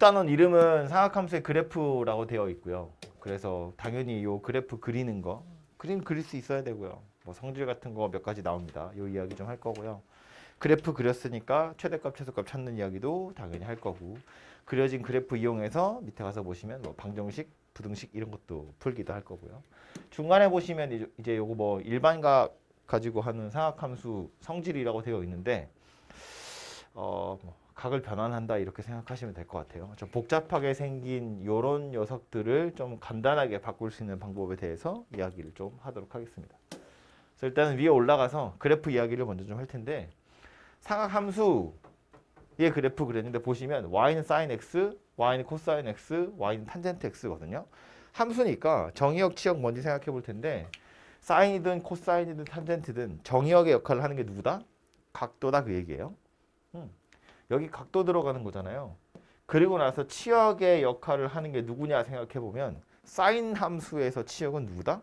단원 이름은 삼각함수의 그래프라고 되어 있고요. 그래서 당연히 요 그래프 그리는 거 그림 그릴 수 있어야 되고요. 뭐 성질 같은 거 몇 가지 나옵니다. 요 이야기 좀 할 거고요. 그래프 그렸으니까 최대값 최소값 찾는 이야기도 당연히 할 거고, 그려진 그래프 이용해서 밑에 가서 보시면 뭐 방정식, 부등식 이런 것도 풀기도 할 거고요. 중간에 보시면 이제 요거 뭐 일반각 가지고 하는 삼각함수 성질이라고 되어 있는데 뭐 각을 변환한다 이렇게 생각하시면 될 것 같아요. 좀 복잡하게 생긴 요런 녀석들을 좀 간단하게 바꿀 수 있는 방법에 대해서 이야기를 좀 하도록 하겠습니다. 그래서 일단은 위에 올라가서 그래프 이야기를 먼저 좀 할 텐데, 삼각함수의 그래프 그렸는데 보시면 y는 sin x, y는 cosine x, y는 탄젠트 x거든요. 함수니까 정의역, 치역 뭔지 생각해 볼 텐데, 사인이든 코사인이든 탄젠트든 정의역의 역할을 하는 게 누구다? 각도다 그 얘기예요. 여기 각도 들어가는 거잖아요. 그리고 나서 치역의 역할을 하는 게 누구냐 생각해 보면 사인 함수에서 치역은 누구다?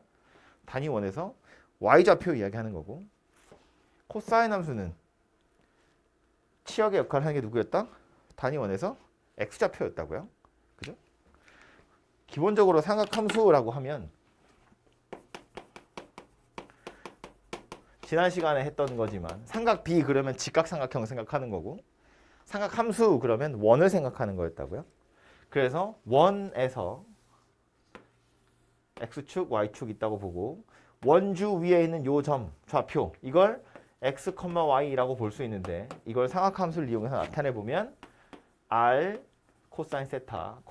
단위원에서 y좌표 이야기하는 거고, 코사인 함수는 치역의 역할을 하는 게 누구였다? 단위원에서 x좌표였다고요. 그죠? 기본적으로 삼각함수라고 하면 지난 시간에 했던 거지만 삼각 B 그러면 직각삼각형 생각하는 거고, 삼각함수 그러면 원을 생각하는 거였다고요. 그래서 원에서 x축, y축 있다고 보고, 원주 위에 있는 요 점, 좌표 이걸 x, y라고 볼 수 있는데, 이걸 삼각함수를 이용해서 나타내 보면 r 코사인 세타,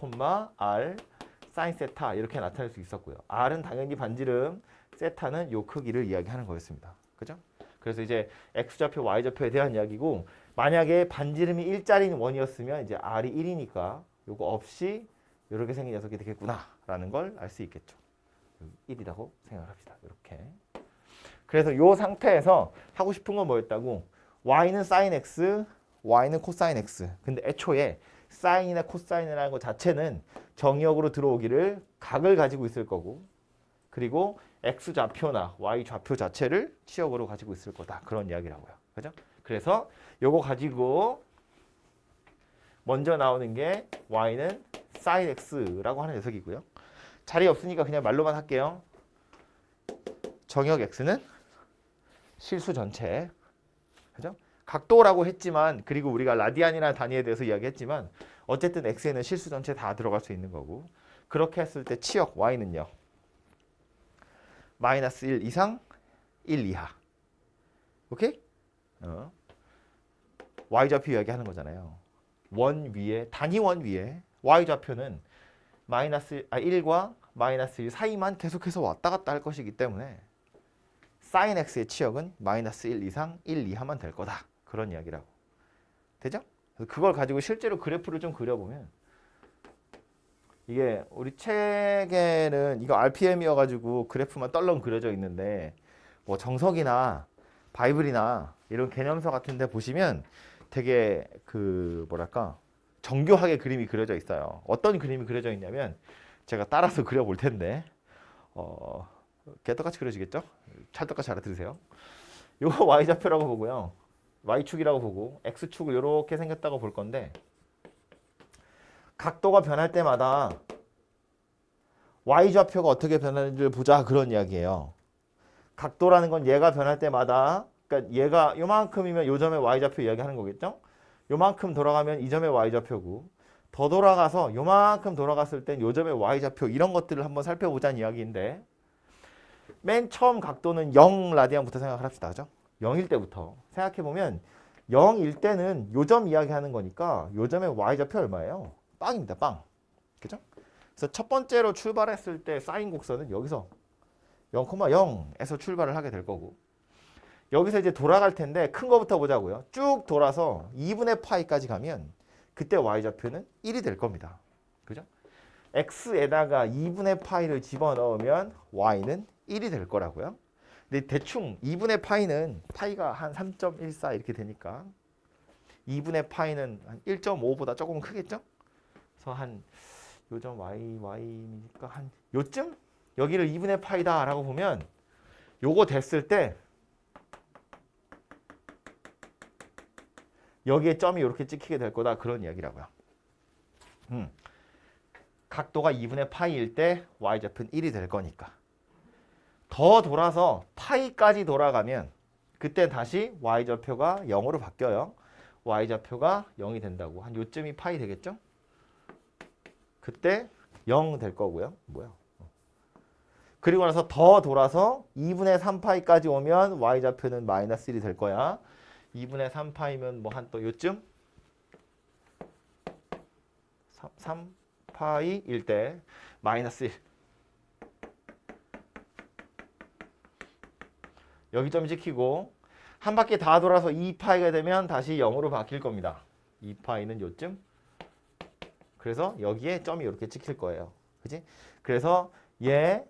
r 사인 세타 이렇게 나타낼 수 있었고요. r은 당연히 반지름, 세타는 요 크기를 이야기하는 거였습니다. 그죠? 그래서 이제 x좌표, y좌표에 대한 이야기고, 만약에 반지름이 일자리인 원이었으면 이제 r이 1이니까 요거 없이 이렇게 생긴 녀석이 되겠구나라는 걸 알 수 있겠죠. 1이라고 생각을 합시다. 이렇게. 그래서 이 상태에서 하고 싶은 건 뭐였다고? y는 sin x, y는 cosine x. 근데 애초에 사인이나 코사인이라는 것 자체는 정의역으로 들어오기를 각을 가지고 있을 거고, 그리고 x 좌표나 y 좌표 자체를 치역으로 가지고 있을 거다. 그런 이야기라고요. 그죠? 그래서 요거 가지고 먼저 나오는 게 y는 sin x라고 하는 녀석이고요. 자리 없으니까 그냥 말로만 할게요. 정역 x는 실수 전체. 그죠? 각도라고 했지만, 그리고 우리가 라디안이라는 단위에 대해서 이야기했지만, 어쨌든 x에는 실수 전체 다 들어갈 수 있는 거고, 그렇게 했을 때 치역 y는요. 마이너스 1 이상 1 이하. 오케이? y좌표 이야기하는 거잖아요. 원 위에, 단위원 위에 y좌표는 1과 마이너스 1 사이만 계속해서 왔다 갔다 할 것이기 때문에 sin x의 치역은 마이너스 1 이상 1 이하만 될 거다. 그런 이야기라고. 되죠? 그래서 그걸 가지고 실제로 그래프를 좀 그려보면, 이게 우리 책에는 이거 RPM이어가지고 그래프만 떨렁 그려져 있는데, 뭐 정석이나 바이블이나 이런 개념서 같은 데 보시면 되게 그 뭐랄까 정교하게 그림이 그려져 있어요. 어떤 그림이 그려져 있냐면, 제가 따라서 그려볼 텐데 개떡같이 그려지겠죠? 찰떡같이 알아들으세요. 요거 y좌표라고 보고요, y축이라고 보고 x축을 이렇게 생겼다고 볼 건데, 각도가 변할 때마다 y좌표가 어떻게 변하는지를 보자 그런 이야기예요. 각도라는 건 얘가 변할 때마다, 그러니까 얘가 요만큼이면 요 점의 y좌표 이야기하는 거겠죠? 요만큼 돌아가면 이 점의 y좌표고, 더 돌아가서 요만큼 돌아갔을 땐 요 점의 y좌표, 이런 것들을 한번 살펴보자는 이야기인데, 맨 처음 각도는 0 라디안부터 생각을 합시다. 그죠? 0일 때부터 생각해보면 0일 때는 요 점 이야기하는 거니까 요 점의 y좌표 얼마예요? 빵입니다. 빵. 그죠? 그래서 첫 번째로 출발했을 때 사인 곡선은 여기서 0,0에서 출발을 하게 될 거고, 여기서 이제 돌아갈 텐데 큰 거부터 보자고요. 쭉 돌아서 2분의 파이까지 가면 그때 y좌표는 1이 될 겁니다. 그죠? x에다가 2분의 파이를 집어넣으면 y는 1이 될 거라고요. 근데 대충 2분의 파이는 파이가 한 3.14 이렇게 되니까 2분의 파이는 한 1.5보다 조금 크겠죠? 그래서 한 요점 y니까 한 요쯤? 여기를 2분의 파이다라고 보면 요거 됐을 때 여기에 점이 이렇게 찍히게 될 거다, 그런 이야기라고요. 각도가 2분의 파이일 때 y좌표는 1이 될 거니까. 더 돌아서 파이까지 돌아가면 그때 다시 y좌표가 0으로 바뀌어요. y좌표가 0이 된다고. 한 요쯤이 파이 되겠죠? 그때 0 될 거고요. 뭐야? 그리고 나서 더 돌아서 2분의 3파이까지 오면 y좌표는 마이너스 1이 될 거야. 2분의 3파이면 뭐 한 또 요쯤? 3파이일 때 마이너스 1. 여기 점 지키고 한 바퀴 다 돌아서 2파이가 되면 다시 0으로 바뀔 겁니다. 2파이는 요쯤. 그래서 여기에 점이 이렇게 찍힐 거예요. 그지? 그래서 얘가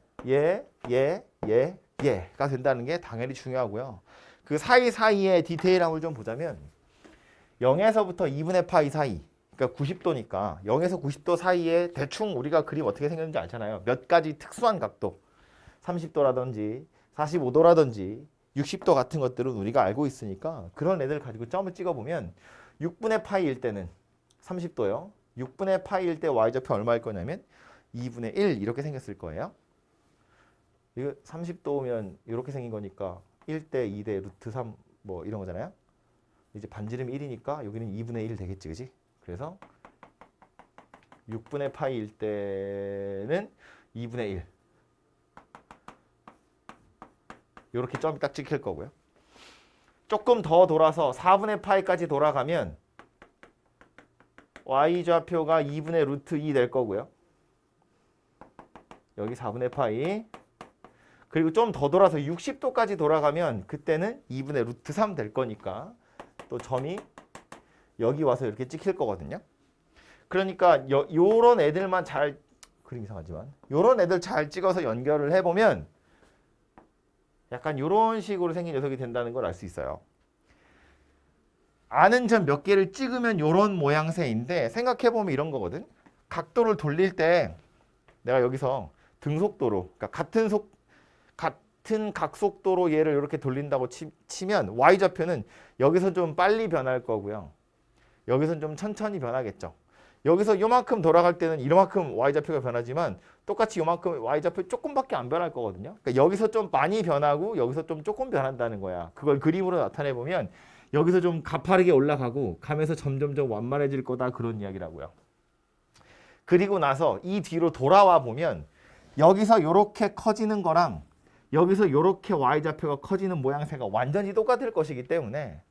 된다는 게 당연히 중요하고요. 그 사이사이의 디테일함을 좀 보자면 0에서부터 2분의 파이 사이, 그러니까 90도니까 0에서 90도 사이에 대충 우리가 그림 어떻게 생겼는지 알잖아요. 몇 가지 특수한 각도, 30도라든지 45도라든지 60도 같은 것들은 우리가 알고 있으니까 그런 애들 가지고 점을 찍어보면 6분의 파이일 때는 30도요. 6분의 파이일 때 y좌표 얼마일 거냐면 2분의 1 이렇게 생겼을 거예요. 이거 30도면 이렇게 생긴 거니까 1대 2대 루트 3 뭐 이런 거잖아요. 이제 반지름이 1이니까 여기는 2분의 1 되겠지, 그지? 그래서 6분의 파이일 때는 2분의 1 이렇게 점이 딱 찍힐 거고요. 조금 더 돌아서 4분의 파이까지 돌아가면 y좌표가 2분의 루트 2 될 거고요. 여기 4분의 파이. 그리고 좀 더 돌아서 60도까지 돌아가면 그때는 2분의 루트 3 될 거니까 또 점이 여기 와서 이렇게 찍힐 거거든요. 그러니까 요런 애들만 잘, 그림 이상하지만 요런 애들 잘 찍어서 연결을 해보면 약간 요런 식으로 생긴 녀석이 된다는 걸 알 수 있어요. 아는 점 몇 개를 찍으면 요런 모양새인데 생각해보면 이런 거거든. 각도를 돌릴 때 내가 여기서 등속도로, 그러니까 같은 각속도로 얘를 이렇게 돌린다고 치면 y좌표는 여기서 좀 빨리 변할 거고요. 여기서는 좀 천천히 변하겠죠. 여기서 요만큼 돌아갈 때는 이만큼 y좌표가 변하지만 똑같이 요만큼 y좌표 조금밖에 안 변할 거거든요. 그러니까 여기서 좀 많이 변하고 여기서 좀 조금 변한다는 거야. 그걸 그림으로 나타내 보면 여기서 좀 가파르게 올라가고 가면서 점점점 완만해질 거다, 그런 이야기라고요. 그리고 나서 이 뒤로 돌아와 보면 여기서 이렇게 커지는 거랑 여기서 이렇게 y좌표가 커지는 모양새가 완전히 똑같을 것이기 때문에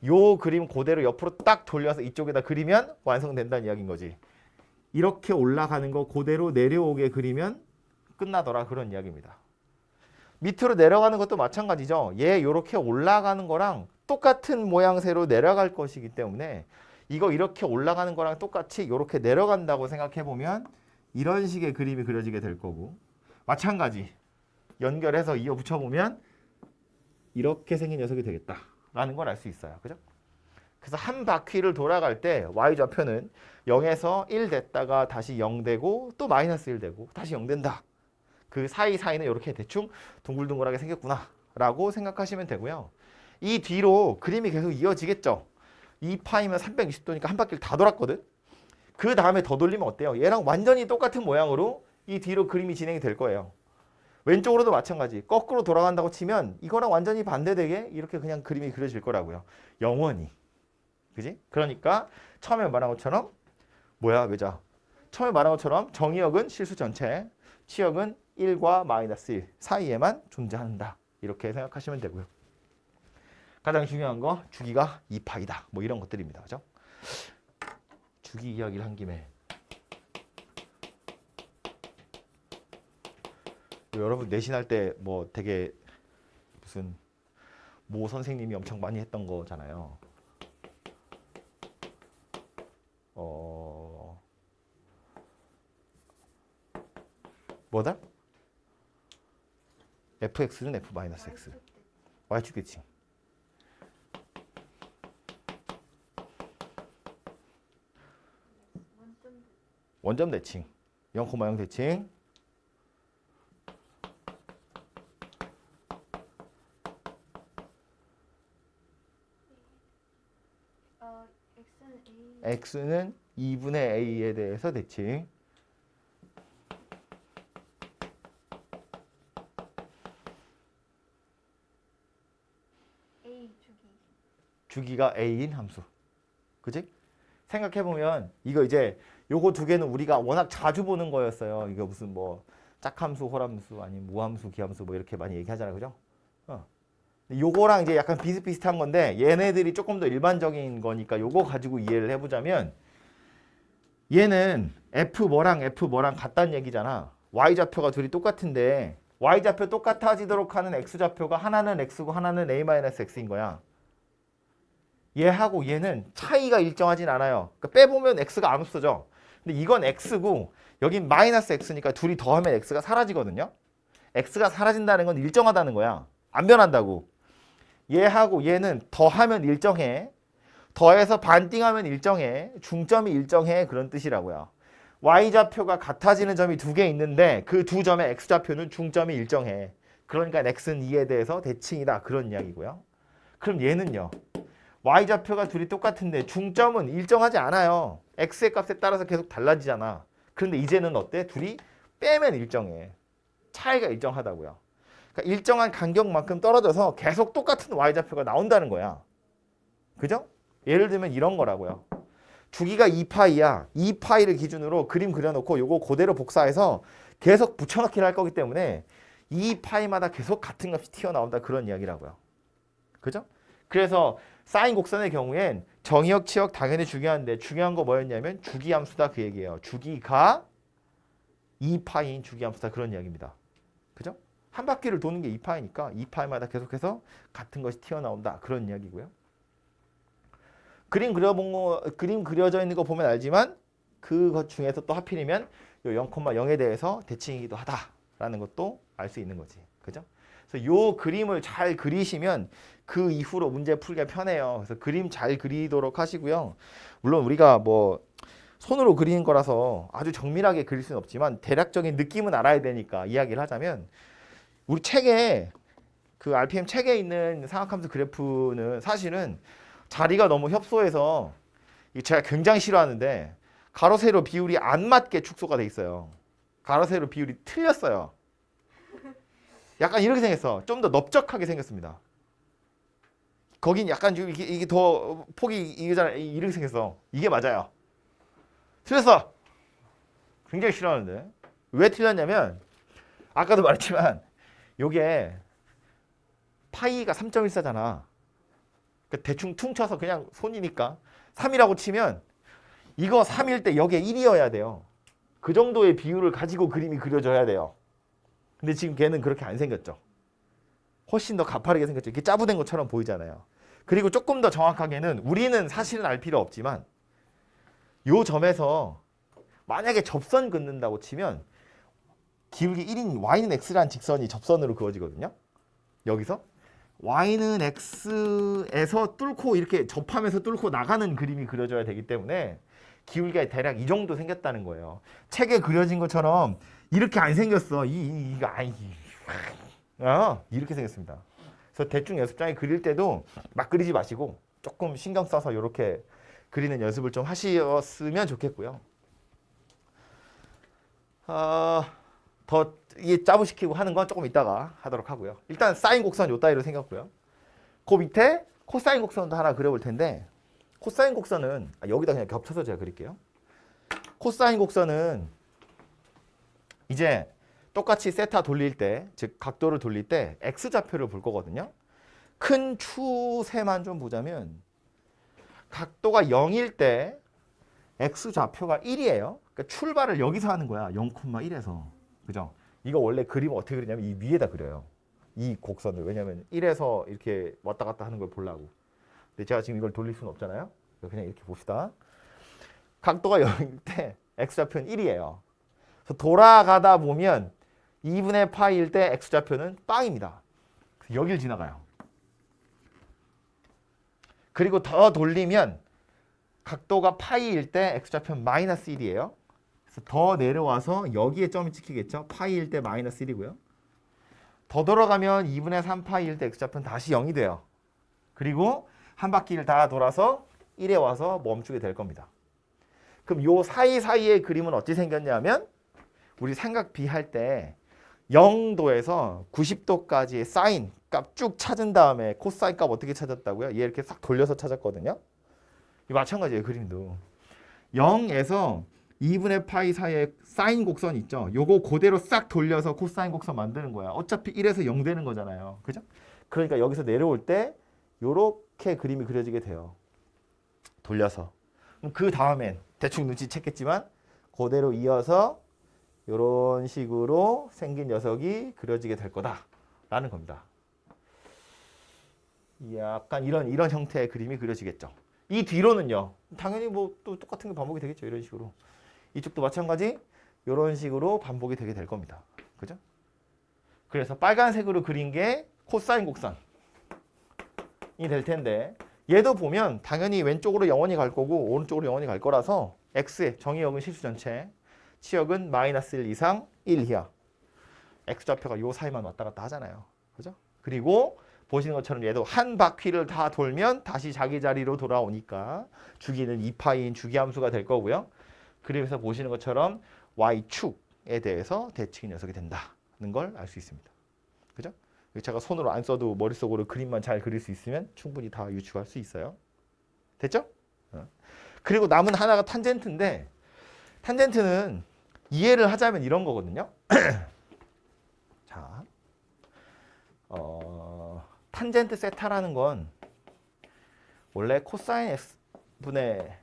요 그림 그대로 옆으로 딱 돌려서 이쪽에다 그리면 완성된다는 이야기인 거지. 이렇게 올라가는 거 그대로 내려오게 그리면 끝나더라, 그런 이야기입니다. 밑으로 내려가는 것도 마찬가지죠. 얘 이렇게 올라가는 거랑 똑같은 모양새로 내려갈 것이기 때문에 이거 이렇게 올라가는 거랑 똑같이 이렇게 내려간다고 생각해 보면 이런 식의 그림이 그려지게 될 거고, 마찬가지 연결해서 이어 붙여보면 이렇게 생긴 녀석이 되겠다라는 걸 알 수 있어요. 그죠? 그래서 한 바퀴를 돌아갈 때 y좌표는 0에서 1 됐다가 다시 0 되고 또 마이너스 1 되고 다시 0 된다. 그 사이사이는 이렇게 대충 둥글둥글하게 생겼구나 라고 생각하시면 되고요. 이 뒤로 그림이 계속 이어지겠죠. 2파이면 360도니까 한 바퀴를 다 돌았거든. 그 다음에 더 돌리면 어때요? 얘랑 완전히 똑같은 모양으로 이 뒤로 그림이 진행이 될 거예요. 왼쪽으로도 마찬가지. 거꾸로 돌아간다고 치면 이거랑 완전히 반대되게 이렇게 그냥 그림이 그려질 거라고요. 영원히. 그지? 그러니까 처음에 말한 것처럼 뭐야, 외자. 처음에 말한 것처럼 정의역은 실수 전체, 치역은 1과 마이너스 1 사이에만 존재한다. 이렇게 생각하시면 되고요. 가장 중요한 거 주기가 2파이다. 뭐 이런 것들입니다. 그죠? 주기 이야기를 한 김에 여러분 내신할 때 뭐 되게 무슨 모 선생님이 엄청 많이 했던 거잖아요. 뭐다? fx는 f-x y축 대칭. 원점 대칭 0,0 대칭. x는 2분의 a에 대해서 대칭. A 주기. 주기가 a인 함수. 그지? 생각해보면 이거 이제 요거 두 개는 우리가 워낙 자주 보는 거였어요. 이거 무슨 뭐 짝함수, 홀함수, 아니면 무함수, 기함수 뭐 이렇게 많이 얘기하잖아요. 그죠? 요거랑 이제 약간 비슷비슷한 건데 얘네들이 조금 더 일반적인 거니까 요거 가지고 이해를 해보자면 얘는 F 뭐랑 같다는 얘기잖아. Y좌표가 둘이 똑같은데 Y좌표 똑같아지도록 하는 X좌표가 하나는 X고 하나는 A-X인 거야. 얘하고 얘는 차이가 일정하진 않아요. 그러니까 빼보면 X가 안 없어져. 근데 이건 X고 여긴 마이너스 X니까 둘이 더하면 X가 사라지거든요. X가 사라진다는 건 일정하다는 거야. 안 변한다고. 얘하고 얘는 더하면 일정해. 더해서 반띵하면 일정해. 중점이 일정해. 그런 뜻이라고요. Y좌표가 같아지는 점이 두 개 있는데 그 두 점의 X좌표는 중점이 일정해. 그러니까 X는 2에 대해서 대칭이다. 그런 이야기고요. 그럼 얘는요. Y좌표가 둘이 똑같은데 중점은 일정하지 않아요. X의 값에 따라서 계속 달라지잖아. 그런데 이제는 어때? 둘이 빼면 일정해. 차이가 일정하다고요. 그러니까 일정한 간격만큼 떨어져서 계속 똑같은 Y좌표가 나온다는 거야. 그죠? 예를 들면 이런 거라고요. 주기가 2파이야. 2파이를 기준으로 그림 그려놓고 요거 그대로 복사해서 계속 붙여넣기를 할 거기 때문에 2파이마다 계속 같은 값이 튀어나온다. 그런 이야기라고요. 그죠? 그래서 사인 곡선의 경우엔 정의역, 치역 당연히 중요한데 중요한 거 뭐였냐면 주기함수다 그 얘기예요. 주기가 2파이인 주기함수다 그런 이야기입니다. 그죠? 한 바퀴를 도는 게 2파이니까 2파이마다 계속해서 같은 것이 튀어나온다 그런 이야기고요. 그림 그려져 있는 거 보면 알지만 그것 중에서 또 하필이면 요 0,0에 대해서 대칭이기도 하다라는 것도 알 수 있는 거지. 그죠? 그래서 요 그림을 잘 그리시면 그 이후로 문제 풀기가 편해요. 그래서 그림 잘 그리도록 하시고요. 물론 우리가 뭐 손으로 그리는 거라서 아주 정밀하게 그릴 수는 없지만 대략적인 느낌은 알아야 되니까 이야기를 하자면 우리 책에 그 RPM 책에 있는 삼각함수 그래프는 사실은 자리가 너무 협소해서 제가 굉장히 싫어하는데 가로 세로 비율이 안 맞게 축소가 돼 있어요. 가로 세로 비율이 틀렸어요. 약간 이렇게 생겼어. 좀 더 넓적하게 생겼습니다. 거긴 약간 이게 더 폭이 이거잖아. 이렇게 생겼어. 이게 맞아요. 틀렸어. 굉장히 싫어하는데 왜 틀렸냐면 아까도 말했지만 요게 파이가 3.14잖아. 대충 퉁쳐서 그냥 손이니까 3이라고 치면 이거 3일 때 여기에 1이어야 돼요. 그 정도의 비율을 가지고 그림이 그려져야 돼요. 근데 지금 걔는 그렇게 안 생겼죠. 훨씬 더 가파르게 생겼죠. 이렇게 짜부된 것처럼 보이잖아요. 그리고 조금 더 정확하게는 우리는 사실은 알 필요 없지만 요 점에서 만약에 접선 긋는다고 치면 기울기 1인 y는 x라는 직선이 접선으로 그어지거든요. 여기서 y는 x에서 뚫고 이렇게 접하면서 뚫고 나가는 그림이 그려져야 되기 때문에 기울기가 대략 이 정도 생겼다는 거예요. 책에 그려진 것처럼 이렇게 안 생겼어. 이거 이렇게 생겼습니다. 그래서 대충 연습장에 그릴 때도 막 그리지 마시고 조금 신경 써서 이렇게 그리는 연습을 좀 하셨으면 좋겠고요. 더 이게 짜부시키고 하는 건 조금 이따가 하도록 하고요. 일단 사인 곡선 요 따위로 생겼고요. 그 밑에 코사인 곡선도 하나 그려볼 텐데 코사인 곡선은 여기다 그냥 겹쳐서 제가 그릴게요. 코사인 곡선은 이제 똑같이 세타 돌릴 때, 즉 각도를 돌릴 때 x좌표를 볼 거거든요. 큰 추세만 좀 보자면 각도가 0일 때 x좌표가 1이에요. 그러니까 출발을 여기서 하는 거야. 0,1에서. 그죠? 이거 원래 그림 어떻게 그리냐면 이 위에다 그려요. 이 곡선을. 왜냐면 1에서 이렇게 왔다 갔다 하는 걸 보려고. 근데 제가 지금 이걸 돌릴 수는 없잖아요. 그냥 이렇게 봅시다. 각도가 0일 때 x좌표는 1이에요. 그래서 돌아가다 보면 2분의 파이일 때 x좌표는 빵입니다. 여길 지나가요. 그리고 더 돌리면 각도가 파이일 때 x좌표는 마이너스 1이에요. 그래서 더 내려와서 여기에 점이 찍히겠죠. 파이일 때 마이너스 1이고요. 더 돌아가면 2분의 3파이일 때 x좌표는 다시 0이 돼요. 그리고 한 바퀴를 다 돌아서 1에 와서 멈추게 될 겁니다. 그럼 요 사이사이의 그림은 어찌 생겼냐면 우리 삼각 할 때 0도에서 90도까지의 사인 값 쭉 찾은 다음에 코사인 값 어떻게 찾았다고요? 얘 이렇게 싹 돌려서 찾았거든요. 이 마찬가지예요. 그림도 0에서 2분의 파이 사이에 사인 곡선 있죠. 요거 그대로 싹 돌려서 코사인 곡선 만드는 거야. 어차피 1에서 0 되는 거잖아요. 그죠? 그러니까 여기서 내려올 때 요렇게 그림이 그려지게 돼요. 돌려서. 그럼 그 다음엔 대충 눈치챘겠지만 그대로 이어서 요런 식으로 생긴 녀석이 그려지게 될 거다라는 겁니다. 약간 이런 형태의 그림이 그려지겠죠. 이 뒤로는요. 당연히 뭐 또 똑같은 게 반복이 되겠죠. 이런 식으로. 이쪽도 마찬가지 이런 식으로 반복이 되게 될 겁니다. 그죠? 그래서 빨간색으로 그린 게 코사인 곡선이 될 텐데 얘도 보면 당연히 왼쪽으로 영원히 갈 거고 오른쪽으로 영원히 갈 거라서 x의 정의역은 실수 전체, 치역은 마이너스 1 이상 1 이하. x좌표가 요 사이만 왔다 갔다 하잖아요. 그죠? 그리고 보시는 것처럼 얘도 한 바퀴를 다 돌면 다시 자기 자리로 돌아오니까 주기는 2파이인 주기함수가 될 거고요. 그림에서 보시는 것처럼 y축에 대해서 대칭 녀석이 된다는 걸 알 수 있습니다. 그죠? 제가 손으로 안 써도 머릿속으로 그림만 잘 그릴 수 있으면 충분히 다 유추할 수 있어요. 됐죠? 그리고 남은 하나가 탄젠트인데 탄젠트는 이해를 하자면 이런 거거든요. 자, 탄젠트 세타라는 건 원래 코사인 x분의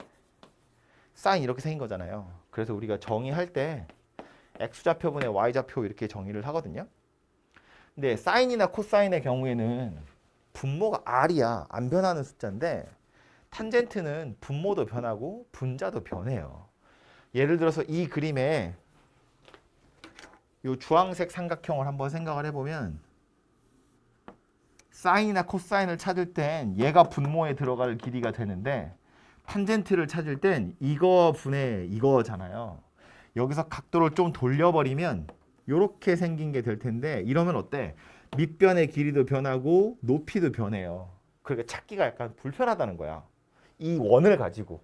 사인 이렇게 생긴 거잖아요. 그래서 우리가 정의할 때 x좌표분의 y좌표 이렇게 정의를 하거든요. 근데 사인이나 코사인의 경우에는 분모가 r이야. 안 변하는 숫자인데 탄젠트는 분모도 변하고 분자도 변해요. 예를 들어서 이 그림에 이 주황색 삼각형을 한번 생각을 해보면 사인이나 코사인을 찾을 땐 얘가 분모에 들어갈 길이가 되는데 탄젠트를 찾을 땐 이거 분의 이거잖아요. 여기서 각도를 좀 돌려버리면 이렇게 생긴 게 될 텐데 이러면 어때? 밑변의 길이도 변하고 높이도 변해요. 그러니까 찾기가 약간 불편하다는 거야. 이 원을 가지고.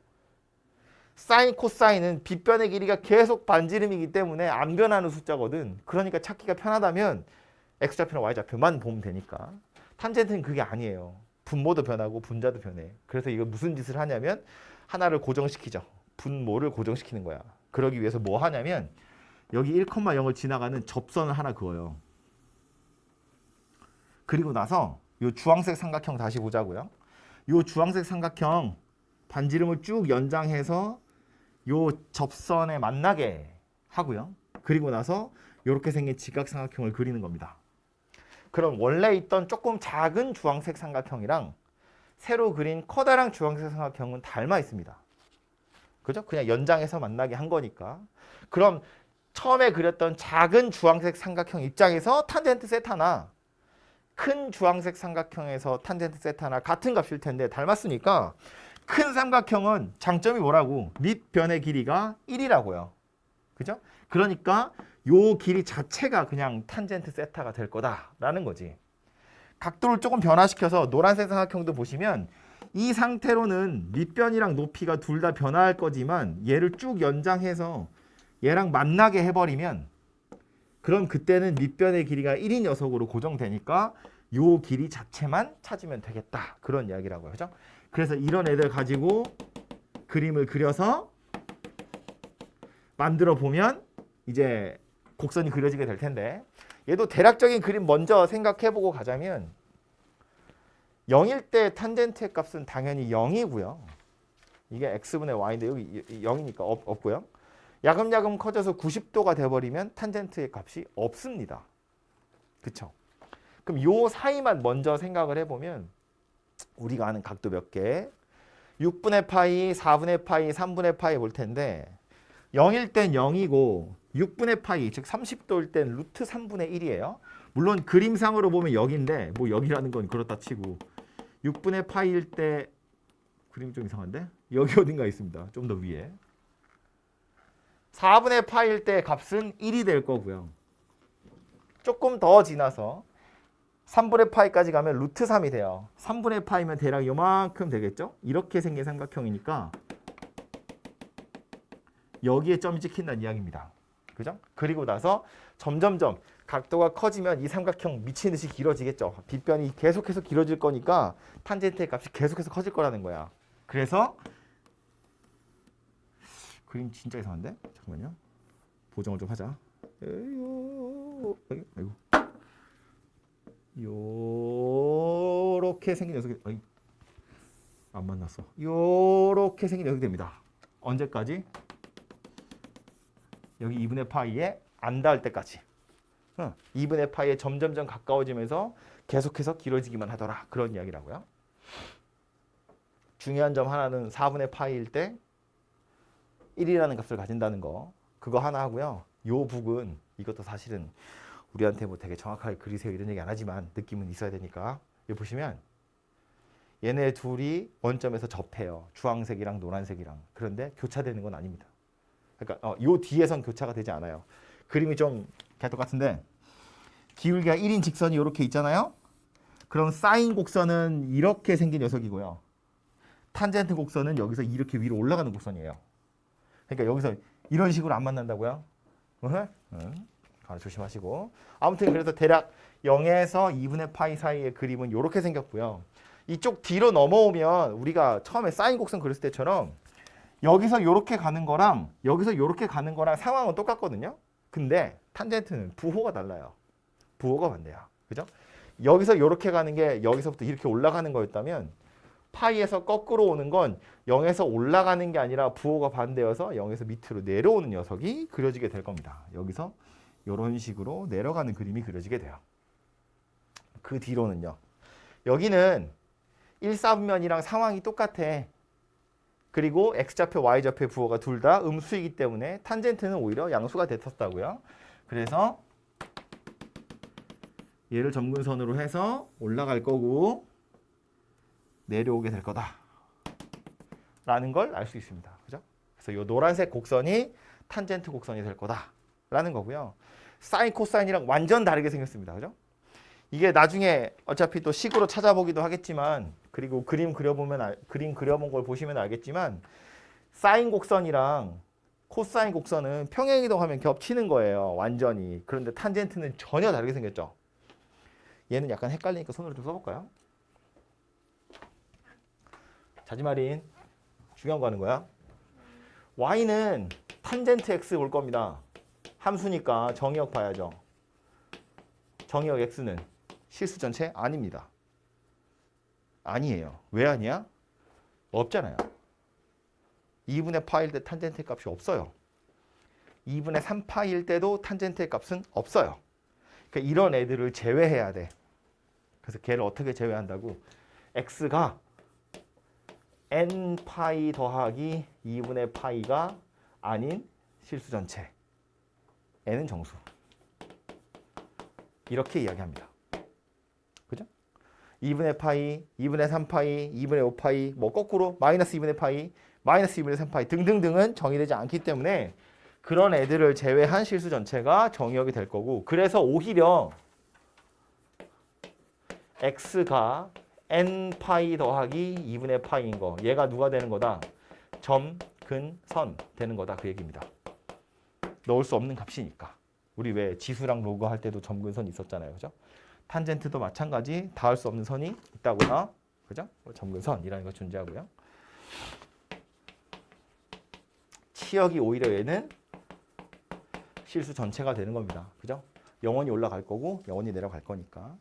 사인, 코사인은 빗변의 길이가 계속 반지름이기 때문에 안 변하는 숫자거든. 그러니까 찾기가 편하다면 x좌표나 y좌표만 보면 되니까. 탄젠트는 그게 아니에요. 분모도 변하고 분자도 변해. 그래서 이거 무슨 짓을 하냐면 하나를 고정시키죠. 분모를 고정시키는 거야. 그러기 위해서 뭐 하냐면 여기 1,0을 지나가는 접선을 하나 그어요. 그리고 나서 이 주황색 삼각형 다시 보자고요. 이 주황색 삼각형 반지름을 쭉 연장해서 이 접선에 만나게 하고요. 그리고 나서 이렇게 생긴 직각삼각형을 그리는 겁니다. 그럼 원래 있던 조금 작은 주황색 삼각형이랑 새로 그린 커다란 주황색 삼각형은 닮아 있습니다. 그죠? 그냥 연장해서 만나게 한 거니까. 그럼 처음에 그렸던 작은 주황색 삼각형 입장에서 탄젠트 세타나 큰 주황색 삼각형에서 탄젠트 세타나 같은 값일 텐데 닮았으니까 큰 삼각형은 장점이 뭐라고? 밑변의 길이가 1이라고요. 그죠? 그러니까 요 길이 자체가 그냥 탄젠트 세타가 될 거다라는 거지. 각도를 조금 변화시켜서 노란색 삼각형도 보시면 이 상태로는 밑변이랑 높이가 둘 다 변화할 거지만 얘를 쭉 연장해서 얘랑 만나게 해버리면 그럼 그때는 밑변의 길이가 1인 녀석으로 고정되니까 요 길이 자체만 찾으면 되겠다. 그런 이야기라고요. 그죠? 그래서 이런 애들 가지고 그림을 그려서 만들어 보면 이제 곡선이 그려지게 될 텐데 얘도 대략적인 그림 먼저 생각해보고 가자면 0일 때 탄젠트의 값은 당연히 0이고요. 이게 x분의 y인데 여기 0이니까 없고요. 야금야금 커져서 90도가 돼버리면 탄젠트의 값이 없습니다. 그쵸? 그럼 요 사이만 먼저 생각을 해보면 우리가 아는 각도 몇 개? 6분의 파이, 4분의 파이, 3분의 파이 볼 텐데 0일 땐 0이고 6분의 파이, 즉 30도일 땐 루트 3분의 1이에요. 물론 그림상으로 보면 여기인데 뭐 여기라는 건 그렇다 치고 6분의 파이일 때 그림이 좀 이상한데? 여기 어딘가 있습니다. 좀 더 위에. 4분의 파이일 때 값은 1이 될 거고요. 조금 더 지나서 3분의 파이까지 가면 루트 3이 돼요. 3분의 파이면 대략 요만큼 되겠죠? 이렇게 생긴 삼각형이니까 여기에 점이 찍힌다는 이야기입니다. 그죠? 그리고 나서 점점점 각도가 커지면 이 삼각형 미친 듯이 길어지겠죠. 빗변이 계속해서 길어질 거니까 탄젠트의 값이 계속해서 커질 거라는 거야. 그래서 그림 진짜 이상한데? 잠깐만요. 보정을 좀 하자. 아이고. 요렇게 생긴 녀석이 안 만났어. 요렇게 생긴 녀석이 됩니다. 언제까지? 여기 2분의 파이에 안 닿을 때까지. 2분의 파이에 점점점 가까워지면서 계속해서 길어지기만 하더라. 그런 이야기라고요. 중요한 점 하나는 4분의 파이일 때 1이라는 값을 가진다는 거. 그거 하나 하고요. 요 북은 이것도 사실은 우리한테 뭐 되게 정확하게 그리세요 이런 얘기 안 하지만 느낌은 있어야 되니까. 여기 보시면 얘네 둘이 원점에서 접해요. 주황색이랑 노란색이랑. 그런데 교차되는 건 아닙니다. 그러니까 요 뒤에선 교차가 되지 않아요. 그림이 좀 똑같은데 기울기가 1인 직선이 이렇게 있잖아요. 그럼 사인 곡선은 이렇게 생긴 녀석이고요. 탄젠트 곡선은 여기서 이렇게 위로 올라가는 곡선이에요. 그러니까 여기서 이런 식으로 안 만난다고요? 조심하시고. 아무튼 그래서 대략 0에서 2분의 파이 사이의 그림은 이렇게 생겼고요. 이쪽 뒤로 넘어오면 우리가 처음에 사인 곡선 그렸을 때처럼 여기서 이렇게 가는 거랑 여기서 이렇게 가는 거랑 상황은 똑같거든요. 근데 탄젠트는 부호가 달라요. 부호가 반대야. 그죠? 여기서 이렇게 가는 게 여기서부터 이렇게 올라가는 거였다면 파이에서 거꾸로 오는 건 0에서 올라가는 게 아니라 부호가 반대여서 0에서 밑으로 내려오는 녀석이 그려지게 될 겁니다. 여기서 이런 식으로 내려가는 그림이 그려지게 돼요. 그 뒤로는요. 여기는 1사분면이랑 상황이 똑같아. 그리고 x좌표, y좌표 부호가 둘 다 음수이기 때문에 탄젠트는 오히려 양수가 됐었다고요. 그래서 얘를 점근선으로 해서 올라갈 거고 내려오게 될 거다. 라는 걸 알 수 있습니다. 그죠? 그래서 이 노란색 곡선이 탄젠트 곡선이 될 거다. 라는 거고요. 사인, 코사인이랑 완전 다르게 생겼습니다. 그죠? 이게 나중에 어차피 또 식으로 찾아보기도 하겠지만 그리고 그림 그려본 걸 보시면 알겠지만 사인 곡선이랑 코사인 곡선은 평행이동하면 겹치는 거예요. 완전히. 그런데 탄젠트는 전혀 다르게 생겼죠. 얘는 약간 헷갈리니까 손으로 좀 써볼까요? 자지마린 중요한 거 하는 거야. y는 탄젠트 x 올 겁니다. 함수니까 정의역 봐야죠. 정의역 x는 실수 전체 아닙니다. 아니에요. 왜 아니야? 없잖아요. 2분의 파일 때 탄젠트 값이 없어요. 2분의 3파일 때도 탄젠트 값은 없어요. 그러니까 이런 애들을 제외해야 돼. 그래서 걔를 어떻게 제외한다고? x가 n파이 더하기 2분의 파이가 아닌 실수 전체. n은 정수. 이렇게 이야기합니다. 그죠? 2분의 파이, 2분의 3파이, 2분의 5파이, 뭐 거꾸로 마이너스 2분의 파이, 마이너스 2분의 3파이 등등등은 정의되지 않기 때문에 그런 애들을 제외한 실수 전체가 정의역이 될 거고, 그래서 오히려 x가 n파이 더하기 2분의 파이인 거, 얘가 누가 되는 거다? 점, 근, 선 되는 거다, 그 얘기입니다. 넣을 수 없는 값이니까. 우리 왜 지수랑 로그 할 때도 점근선 있었잖아요. 그죠? 탄젠트도 마찬가지 닿을 수 없는 선이 있다거나, 그죠? 점근선이라는 거 존재하고요. 치역이 오히려 얘는 실수 전체가 되는 겁니다. 그죠? 영원히 올라갈 거고 영원히 내려갈 거니까.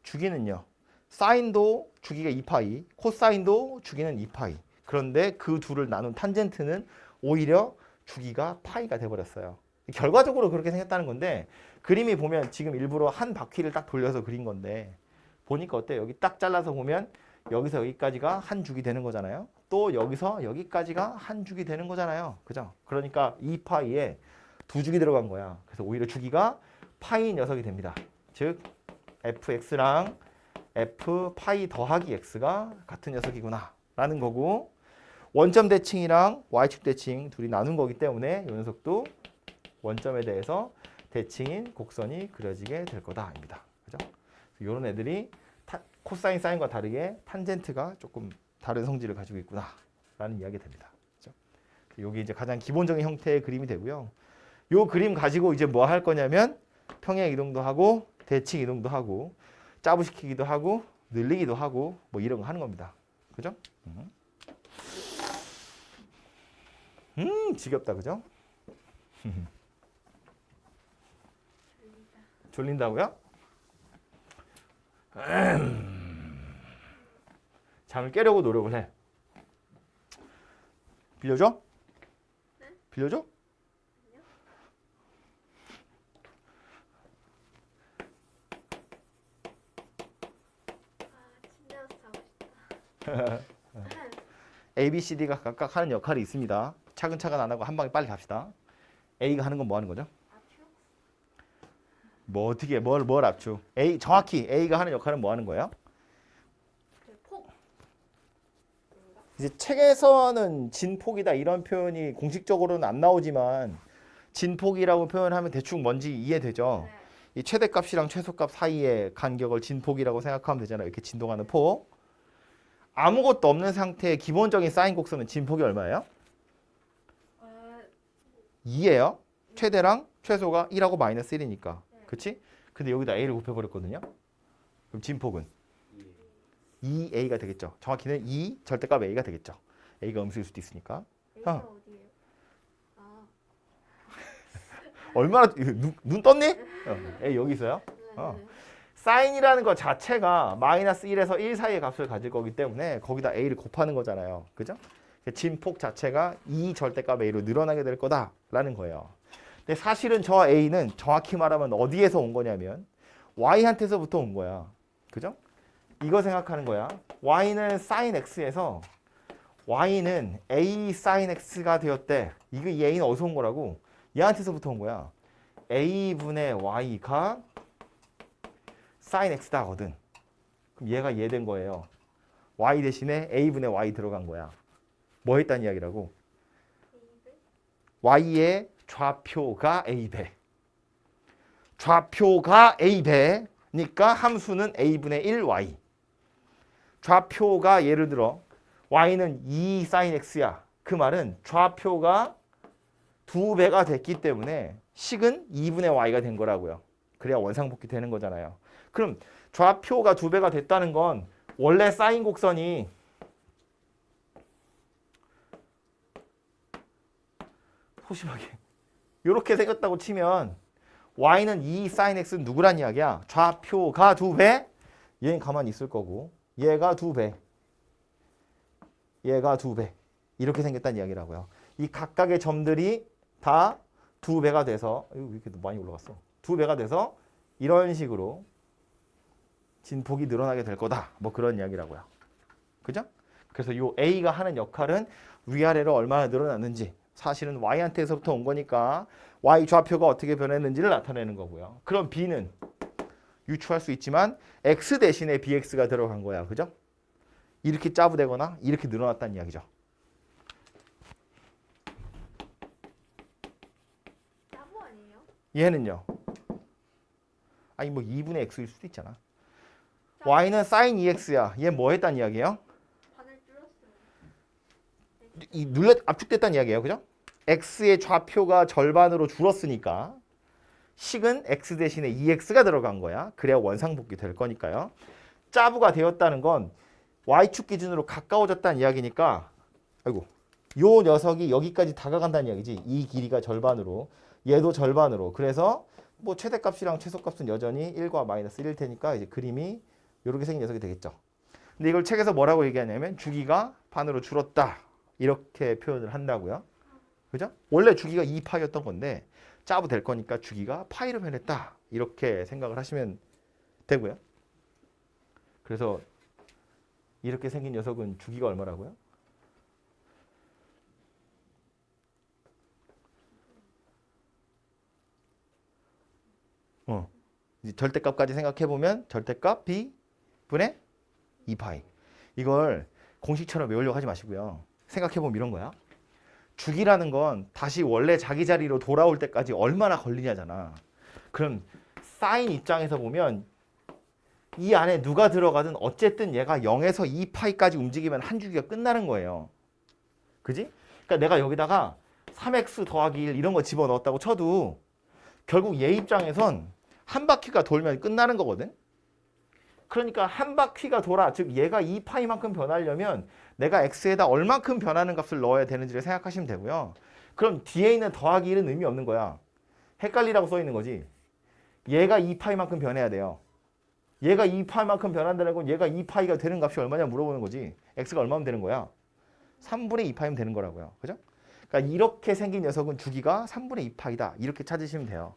주기는요. 사인도 주기가 2파이, 코사인도 주기는 2파이. 그런데 그 둘을 나눈 탄젠트는 오히려 주기가 파이가 돼버렸어요. 결과적으로 그렇게 생겼다는 건데, 그림이 보면 지금 일부러 한 바퀴를 딱 돌려서 그린 건데 보니까 어때요? 여기 딱 잘라서 보면 여기서 여기까지가 한 주기 되는 거잖아요. 또 여기서 여기까지가 한 주기 되는 거잖아요. 그죠? 그러니까 2파이에 두 주기 들어간 거야. 그래서 오히려 주기가 파이 녀석이 됩니다. 즉 fx랑 f 파이 더하기 x가 같은 녀석이구나 라는 거고, 원점 대칭이랑 y축 대칭 둘이 나눈 거기 때문에 이 녀석도 원점에 대해서 대칭인 곡선이 그려지게 될 거다입니다. 그죠? 이런 애들이 코사인 사인과 다르게 탄젠트가 조금 다른 성질을 가지고 있구나 라는 이야기가 됩니다. 그렇죠? 여기 이제 가장 기본적인 형태의 그림이 되고요. 요 그림 가지고 이제 뭐 할 거냐면 평행 이동도 하고 대칭 이동도 하고 짜부시키기도 하고 늘리기도 하고 뭐 이런 거 하는 겁니다. 그죠? 지겹다. 그죠? 졸린다고요? 잠을 깨려고 노력을 해. 빌려줘? 네? 빌려줘? 아니요. 침대에서 자고 싶다. A, B, C, D가 각각 하는 역할이 있습니다. 차근차근 안 하고 한 방에 빨리 갑시다. A가 하는 건 뭐 하는 거죠? 압축? 뭐 어떻게 뭘 압축? A 정확히 A가 하는 역할은 뭐 하는 거예요? 그 폭. 이제 책에서는 진폭이다 이런 표현이 공식적으로는 안 나오지만 진폭이라고 표현하면 대충 뭔지 이해되죠? 네. 이 최대값이랑 최소값 사이의 간격을 진폭이라고 생각하면 되잖아요. 이렇게 진동하는 폭. 아무것도 없는 상태의 기본적인 사인 곡선은 진폭이 얼마예요? 2예요. 최대랑 최소가 1하고 마이너스 1이니까. 그치? 근데 여기다 A를 곱해버렸거든요. 그럼 진폭은 2A가 되겠죠. 정확히는 2 절대값 A가 되겠죠. A가 음수일 수도 있으니까. A가 어디예요? 아, 얼마나 눈 떴니? A 여기 있어요. 네. 어. 사인이라는 것 자체가 마이너스 1에서 1 사이의 값을 가질 거기 때문에 거기다 A를 곱하는 거잖아요. 그죠? 진폭 자체가 2 절대값 A로 늘어나게 될 거다라는 거예요. 근데 사실은 저 A는 정확히 말하면 어디에서 온 거냐면 Y한테서부터 온 거야. 그죠? 이거 생각하는 거야. Y는 sin X에서 Y는 A sin X가 되었대. 이거 이 A는 어디서 온 거라고? 얘한테서부터 온 거야. A분의 Y가 sin X다 거든. 그럼 얘가 얘 된 거예요. Y 대신에 A분의 Y 들어간 거야. 뭐 했다는 이야기라고? Y의 좌표가 A배. 좌표가 A배니까 함수는 A분의 1Y. 좌표가 예를 들어 Y는 2 sin X야. 그 말은 좌표가 2배가 됐기 때문에 식은 2분의 Y가 된 거라고요. 그래야 원상복귀 되는 거잖아요. 그럼 좌표가 2배가 됐다는 건 원래 사인 곡선이 소심하게 이렇게 생겼다고 치면 Y는 2 sin X는 누구란 이야기야? 좌표가 2배? 얘는 가만히 있을 거고 얘가 2배 얘가 2배 이렇게 생겼다는 이야기라고요. 이 각각의 점들이 다 2배가 돼서 왜 이렇게 많이 올라갔어? 2배가 돼서 이런 식으로 진폭이 늘어나게 될 거다. 뭐 그런 이야기라고요. 그죠? 그래서 이 A가 하는 역할은 위아래로 얼마나 늘어났는지 사실은 Y한테서부터 온 거니까 Y 좌표가 어떻게 변했는지를 나타내는 거고요. 그럼 B는 유추할 수 있지만 X 대신에 BX가 들어간 거야. 그죠? 이렇게 짜부되거나 이렇게 늘어났다는 이야기죠. 짜부 아니에요? 얘는요. 아니 뭐 2분의 X일 수도 있잖아. Y는 sin 2X야. 얘 뭐 했다는 이야기예요? 반을 줄였어요. 이 압축됐다는 이야기예요. 그죠? X의 좌표가 절반으로 줄었으니까 식은 X 대신에 2X가 들어간 거야. 그래야 원상복귀 될 거니까요. 짜부가 되었다는 건 Y축 기준으로 가까워졌다는 이야기니까 아이고 요 녀석이 여기까지 다가간다는 이야기지. 이 길이가 절반으로 얘도 절반으로 그래서 뭐 최대값이랑 최소값은 여전히 1과 마이너스 1일 테니까 이제 그림이 이렇게 생긴 녀석이 되겠죠. 근데 이걸 책에서 뭐라고 얘기하냐면 주기가 반으로 줄었다. 이렇게 표현을 한다고요. 그죠? 원래 주기가 2파이였던 건데 짜부 될 거니까 주기가 파이로 변했다. 이렇게 생각을 하시면 되고요. 그래서 이렇게 생긴 녀석은 주기가 얼마라고요? 이제 절대값까지 생각해 보면 절대값 b 분의 2파이. 이걸 공식처럼 외우려고 하지 마시고요. 생각해 보면 이런 거야. 주기라는 건 다시 원래 자기 자리로 돌아올 때까지 얼마나 걸리냐잖아. 그럼 사인 입장에서 보면 이 안에 누가 들어가든 어쨌든 얘가 0에서 2파이까지 움직이면 한 주기가 끝나는 거예요. 그지? 그러니까 내가 여기다가 3x 더하기 1 이런 거 집어넣었다고 쳐도 결국 얘 입장에선 한 바퀴가 돌면 끝나는 거거든. 그러니까 한 바퀴가 돌아, 즉 얘가 2파이만큼 변하려면 내가 x에다 얼만큼 변하는 값을 넣어야 되는지를 생각하시면 되고요. 그럼 뒤에 있는 더하기 1은 의미 없는 거야. 헷갈리라고 써 있는 거지. 얘가 2파이만큼 변해야 돼요. 얘가 2파이만큼 변한다는 건 얘가 2파이가 되는 값이 얼마냐 물어보는 거지. x가 얼마면 되는 거야? 3분의 2파이면 되는 거라고요. 그죠? 그러니까 이렇게 생긴 녀석은 주기가 3분의 2파이다. 이렇게 찾으시면 돼요.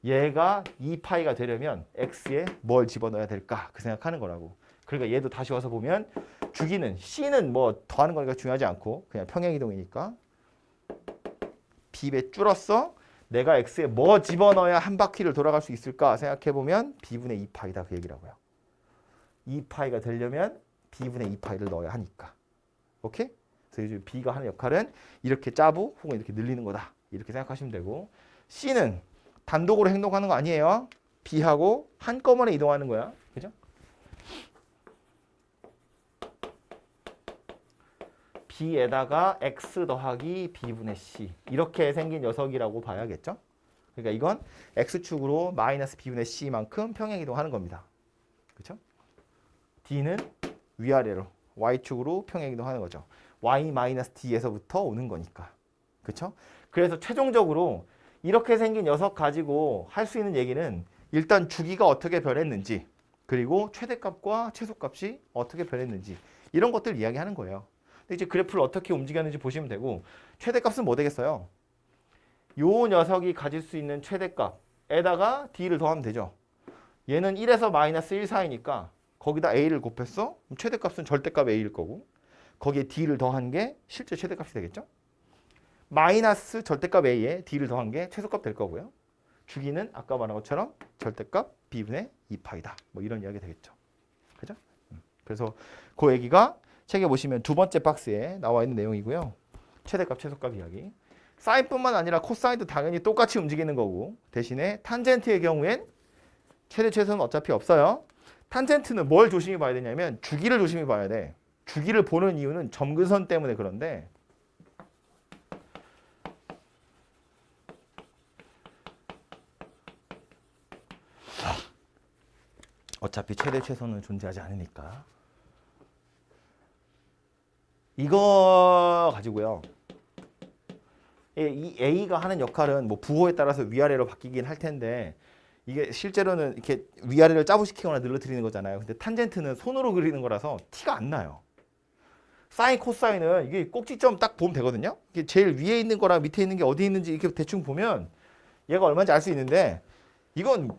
얘가 2파이가 되려면 x에 뭘 집어넣어야 될까? 그 생각하는 거라고. 그러니까 얘도 다시 와서 보면 주기는 c는 뭐 더하는 거니까 중요하지 않고 그냥 평행이동이니까 b배 줄었어. 내가 x에 뭐 집어넣어야 한 바퀴를 돌아갈 수 있을까 생각해보면 b분의 2파이다 그 얘기라고요. 2파이가 되려면 b분의 2파이를 넣어야 하니까. 오케이? 그래서 요즘 b가 하는 역할은 이렇게 짜부 혹은 이렇게 늘리는 거다. 이렇게 생각하시면 되고 c는 단독으로 행동하는 거 아니에요. b하고 한꺼번에 이동하는 거야. 그죠? b에다가 x 더하기 b분의 c 이렇게 생긴 녀석이라고 봐야겠죠? 그러니까 이건 x축으로 마이너스 b분의 c만큼 평행 이동하는 겁니다. 그렇죠? d는 위아래로 y축으로 평행 이동하는 거죠. y 마이너스 d에서부터 오는 거니까. 그렇죠? 그래서 최종적으로 이렇게 생긴 녀석 가지고 할 수 있는 얘기는 일단 주기가 어떻게 변했는지 그리고 최대값과 최소값이 어떻게 변했는지 이런 것들 이야기하는 거예요. 근데 이제 그래프를 어떻게 움직였는지 보시면 되고 최대값은 뭐 되겠어요? 요 녀석이 가질 수 있는 최대값에다가 d를 더하면 되죠. 얘는 1에서 마이너스 1 사이니까 거기다 a를 곱했어? 그럼 최대값은 절대값 a일 거고 거기에 d를 더한 게 실제 최대값이 되겠죠? 마이너스 절대값 a에 d를 더한 게 최소값 될 거고요. 주기는 아까 말한 것처럼 절대값 b분의 2파이다. 뭐 이런 이야기 되겠죠. 그죠? 그래서 그 얘기가 책에 보시면 두 번째 박스에 나와 있는 내용이고요. 최대값, 최소값 이야기. 사인뿐만 아니라 코사인도 당연히 똑같이 움직이는 거고 대신에 탄젠트의 경우엔 최대, 최소는 어차피 없어요. 탄젠트는 뭘 조심히 봐야 되냐면 주기를 조심히 봐야 돼. 주기를 보는 이유는 점근선 때문에 그런데 어차피 최대, 최소는 존재하지 않으니까. 이거 가지고요. 이 A가 하는 역할은 뭐 부호에 따라서 위아래로 바뀌긴 할 텐데 이게 실제로는 이렇게 위아래를 짜부시키거나 늘어뜨리는 거잖아요. 근데 탄젠트는 손으로 그리는 거라서 티가 안 나요. 사인, 코사인은 이게 꼭지점 딱 보면 되거든요. 이게 제일 위에 있는 거랑 밑에 있는 게 어디 있는지 이렇게 대충 보면 얘가 얼마인지 알 수 있는데 이건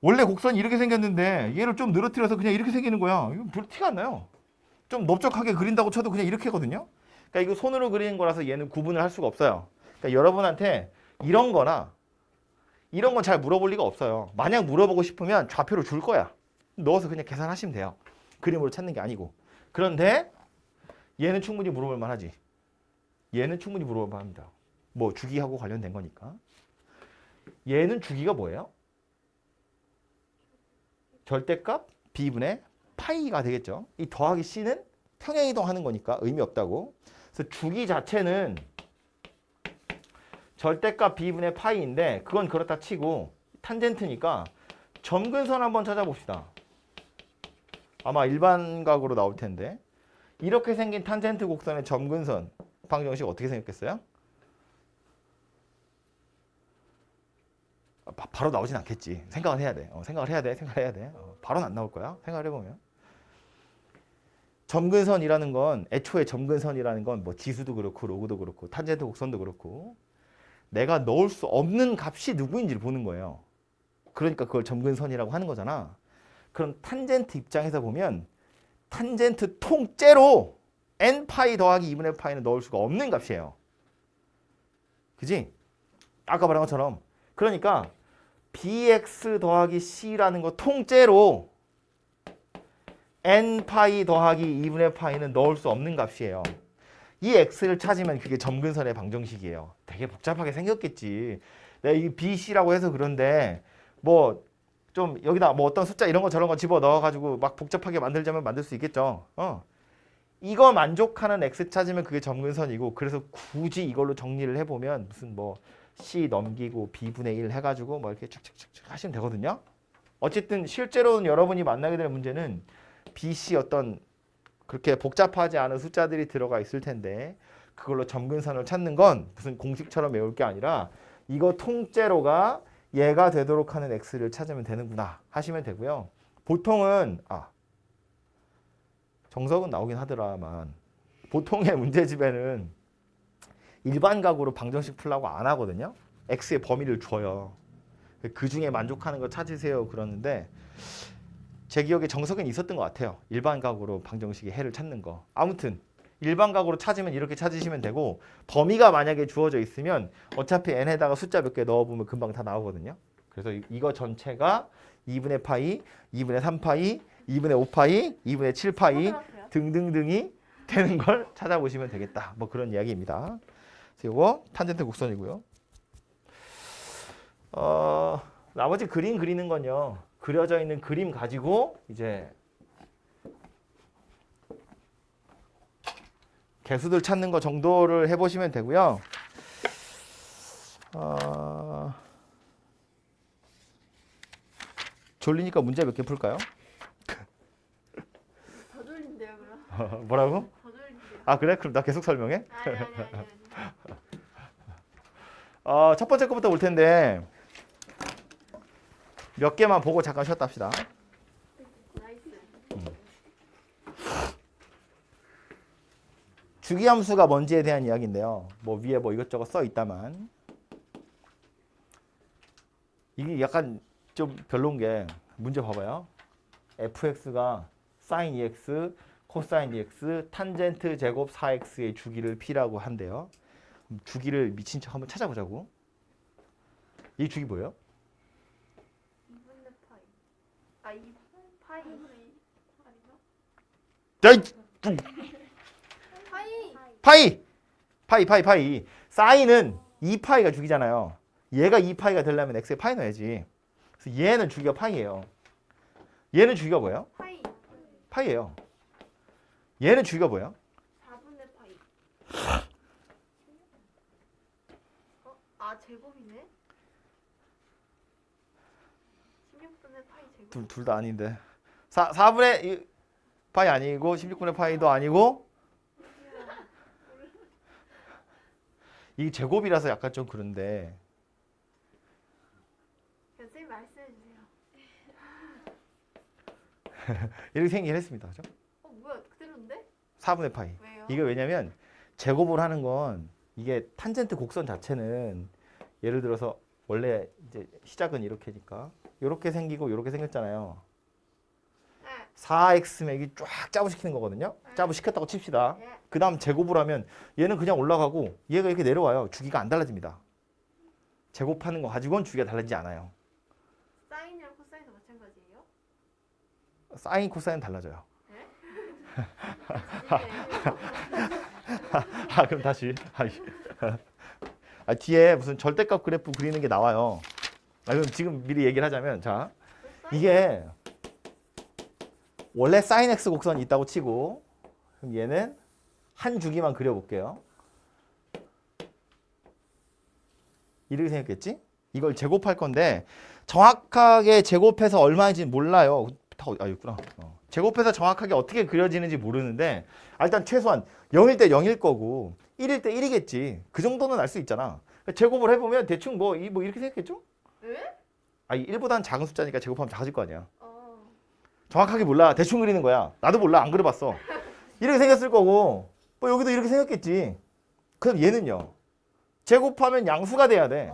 원래 곡선이 이렇게 생겼는데 얘를 좀 늘어뜨려서 그냥 이렇게 생기는 거야. 이건 별 티가 안 나요. 좀 넓적하게 그린다고 쳐도 그냥 이렇게 하거든요. 그러니까 이거 손으로 그리는 거라서 얘는 구분을 할 수가 없어요. 그러니까 여러분한테 이런 거나 이런 건 잘 물어볼 리가 없어요. 만약 물어보고 싶으면 좌표를 줄 거야. 넣어서 그냥 계산하시면 돼요. 그림으로 찾는 게 아니고. 그런데 얘는 충분히 물어볼 만하지. 얘는 충분히 물어볼 만합니다. 뭐 주기하고 관련된 거니까. 얘는 주기가 뭐예요? 절대값 b분의 파이가 되겠죠. 이 더하기 c는 평행이동하는 거니까 의미 없다고. 그래서 주기 자체는 절대값 b분의 파이인데 그건 그렇다 치고 탄젠트니까 점근선 한번 찾아봅시다. 아마 일반각으로 나올 텐데 이렇게 생긴 탄젠트 곡선의 점근선 방정식 어떻게 생겼겠어요? 바로 나오진 않겠지. 생각을 해야 돼. 생각을 해야 돼. 바로는 안 나올 거야. 생각을 해보면. 점근선이라는 건 애초에 점근선이라는 건 뭐 지수도 그렇고 로그도 그렇고 탄젠트 곡선도 그렇고 내가 넣을 수 없는 값이 누구인지를 보는 거예요. 그러니까 그걸 점근선이라고 하는 거잖아. 그럼 탄젠트 입장에서 보면 탄젠트 통째로 n파이 더하기 2분의 파이는 넣을 수가 없는 값이에요. 그지? 아까 말한 것처럼. 그러니까 bx 더하기 c라는 거 통째로 n파이 더하기 2분의 파이는 넣을 수 없는 값이에요. 이 x를 찾으면 그게 점근선의 방정식이에요. 되게 복잡하게 생겼겠지. 내가 이 bc라고 해서 그런데 뭐 좀 여기다 뭐 어떤 숫자 이런 거 저런 거 집어 넣어가지고 막 복잡하게 만들자면 만들 수 있겠죠. 이거 만족하는 x 찾으면 그게 점근선이고 그래서 굳이 이걸로 정리를 해보면 무슨 뭐 c 넘기고 b분의 1 해가지고 뭐 이렇게 쭉쭉쭉 하시면 되거든요. 어쨌든 실제로는 여러분이 만나게 될 문제는 bc 어떤 그렇게 복잡하지 않은 숫자들이 들어가 있을 텐데 그걸로 점근선을 찾는 건 무슨 공식처럼 외울 게 아니라 이거 통째로가 얘가 되도록 하는 x를 찾으면 되는구나 하시면 되고요. 보통은 정석은 나오긴 하더라만 보통의 문제집에는 일반 각으로 방정식 풀라고 안 하거든요. x의 범위를 줘요. 그 중에 만족하는 거 찾으세요 그러는데 제 기억에 정석은 있었던 것 같아요. 일반 각으로 방정식의 해를 찾는 거. 아무튼 일반 각으로 찾으면 이렇게 찾으시면 되고 범위가 만약에 주어져 있으면 어차피 n에다가 숫자 몇 개 넣어보면 금방 다 나오거든요. 그래서 이거 전체가 2분의 파이, 2분의 3파이, 2분의 5파이, 2분의 7파이 등등등이 되는 걸 찾아보시면 되겠다. 뭐 그런 이야기입니다. 그래서 이거 탄젠트 곡선이고요. 나머지 그림 그리는 건요. 그려져 있는 그림 가지고 이제 개수들 찾는 거 정도를 해보시면 되고요. 졸리니까 문제 몇 개 풀까요? 더 졸린데요 그럼? 뭐라고? 더 졸린데요. 아 그래? 그럼 나 계속 설명해? 아니. 첫 번째 거부터 볼 텐데 몇 개만 보고 잠깐 쉬었다 합시다. 나이스. 주기함수가 뭔지에 대한 이야기인데요. 뭐 위에 뭐 이것저것 써 있다만 이게 약간 좀 별로인 게 문제 봐봐요. fx가 sin 2x, 코사인 2x, 탄젠트 제곱 4x의 주기를 p라고 한대요. 주기를 미친 척 한번 찾아보자고. 이 주기 뭐예요? 2분의 파이. 아, 2 파이. 파이. 사인은 2파이가 주기잖아요. 얘가 2파이가 되려면 x에 파이 넣어야지. 그래서 얘는 주기가 파이예요. 얘는 주기가 뭐예요? 파이. 파이예요. 얘는 주기가 뭐예요? 4분의 파이. 제곱이네. 16분의 파이 제곱. 둘 다 아닌데. 4분의 파이 아니고 16분의 파이도 아니고 이 제곱이라서 약간 좀 그런데 선생님 말씀해 주세요. 이렇게 생기긴 했습니다. 그죠? 뭐야 그대로인데? 4분의 파이. 왜요? 이게 왜냐면 제곱을 하는 건 이게 탄젠트 곡선 자체는 예를 들어서 원래 이제 시작은 이렇게니까 이렇게 생기고 이렇게 생겼잖아요. 네. 4x 맥이 쫙 짜부시키는 거거든요. 짜부시켰다고 칩시다. 네. 그 다음 제곱을 하면 얘는 그냥 올라가고 얘가 이렇게 내려와요. 주기가 안 달라집니다. 제곱하는 거 가지고는 주기가 달라지지 않아요. 사인이랑 코사인도 마찬가지예요? 사인, 코사인 달라져요. 그럼 다시. 뒤에 무슨 절대값 그래프 그리는 게 나와요. 그럼 지금 미리 얘기를 하자면 자 이게 원래 사인 x 곡선이 있다고 치고 그럼 얘는 한 주기만 그려볼게요. 이렇게 생겼겠지? 이걸 제곱할 건데 정확하게 제곱해서 얼마인지 몰라요. 있구나. 제곱해서 정확하게 어떻게 그려지는지 모르는데 일단 최소한 0일 때 0일 거고 1일 때 1이겠지. 그 정도는 알 수 있잖아. 제곱을 해보면 대충 뭐 이렇게 생겼겠죠? 에? 1보다는 작은 숫자니까 제곱하면 작아질 거 아니야. 어. 정확하게 몰라. 대충 그리는 거야. 나도 몰라. 안 그려봤어. 이렇게 생겼을 거고 뭐 여기도 이렇게 생겼겠지. 그럼 얘는요. 제곱하면 양수가 돼야 돼.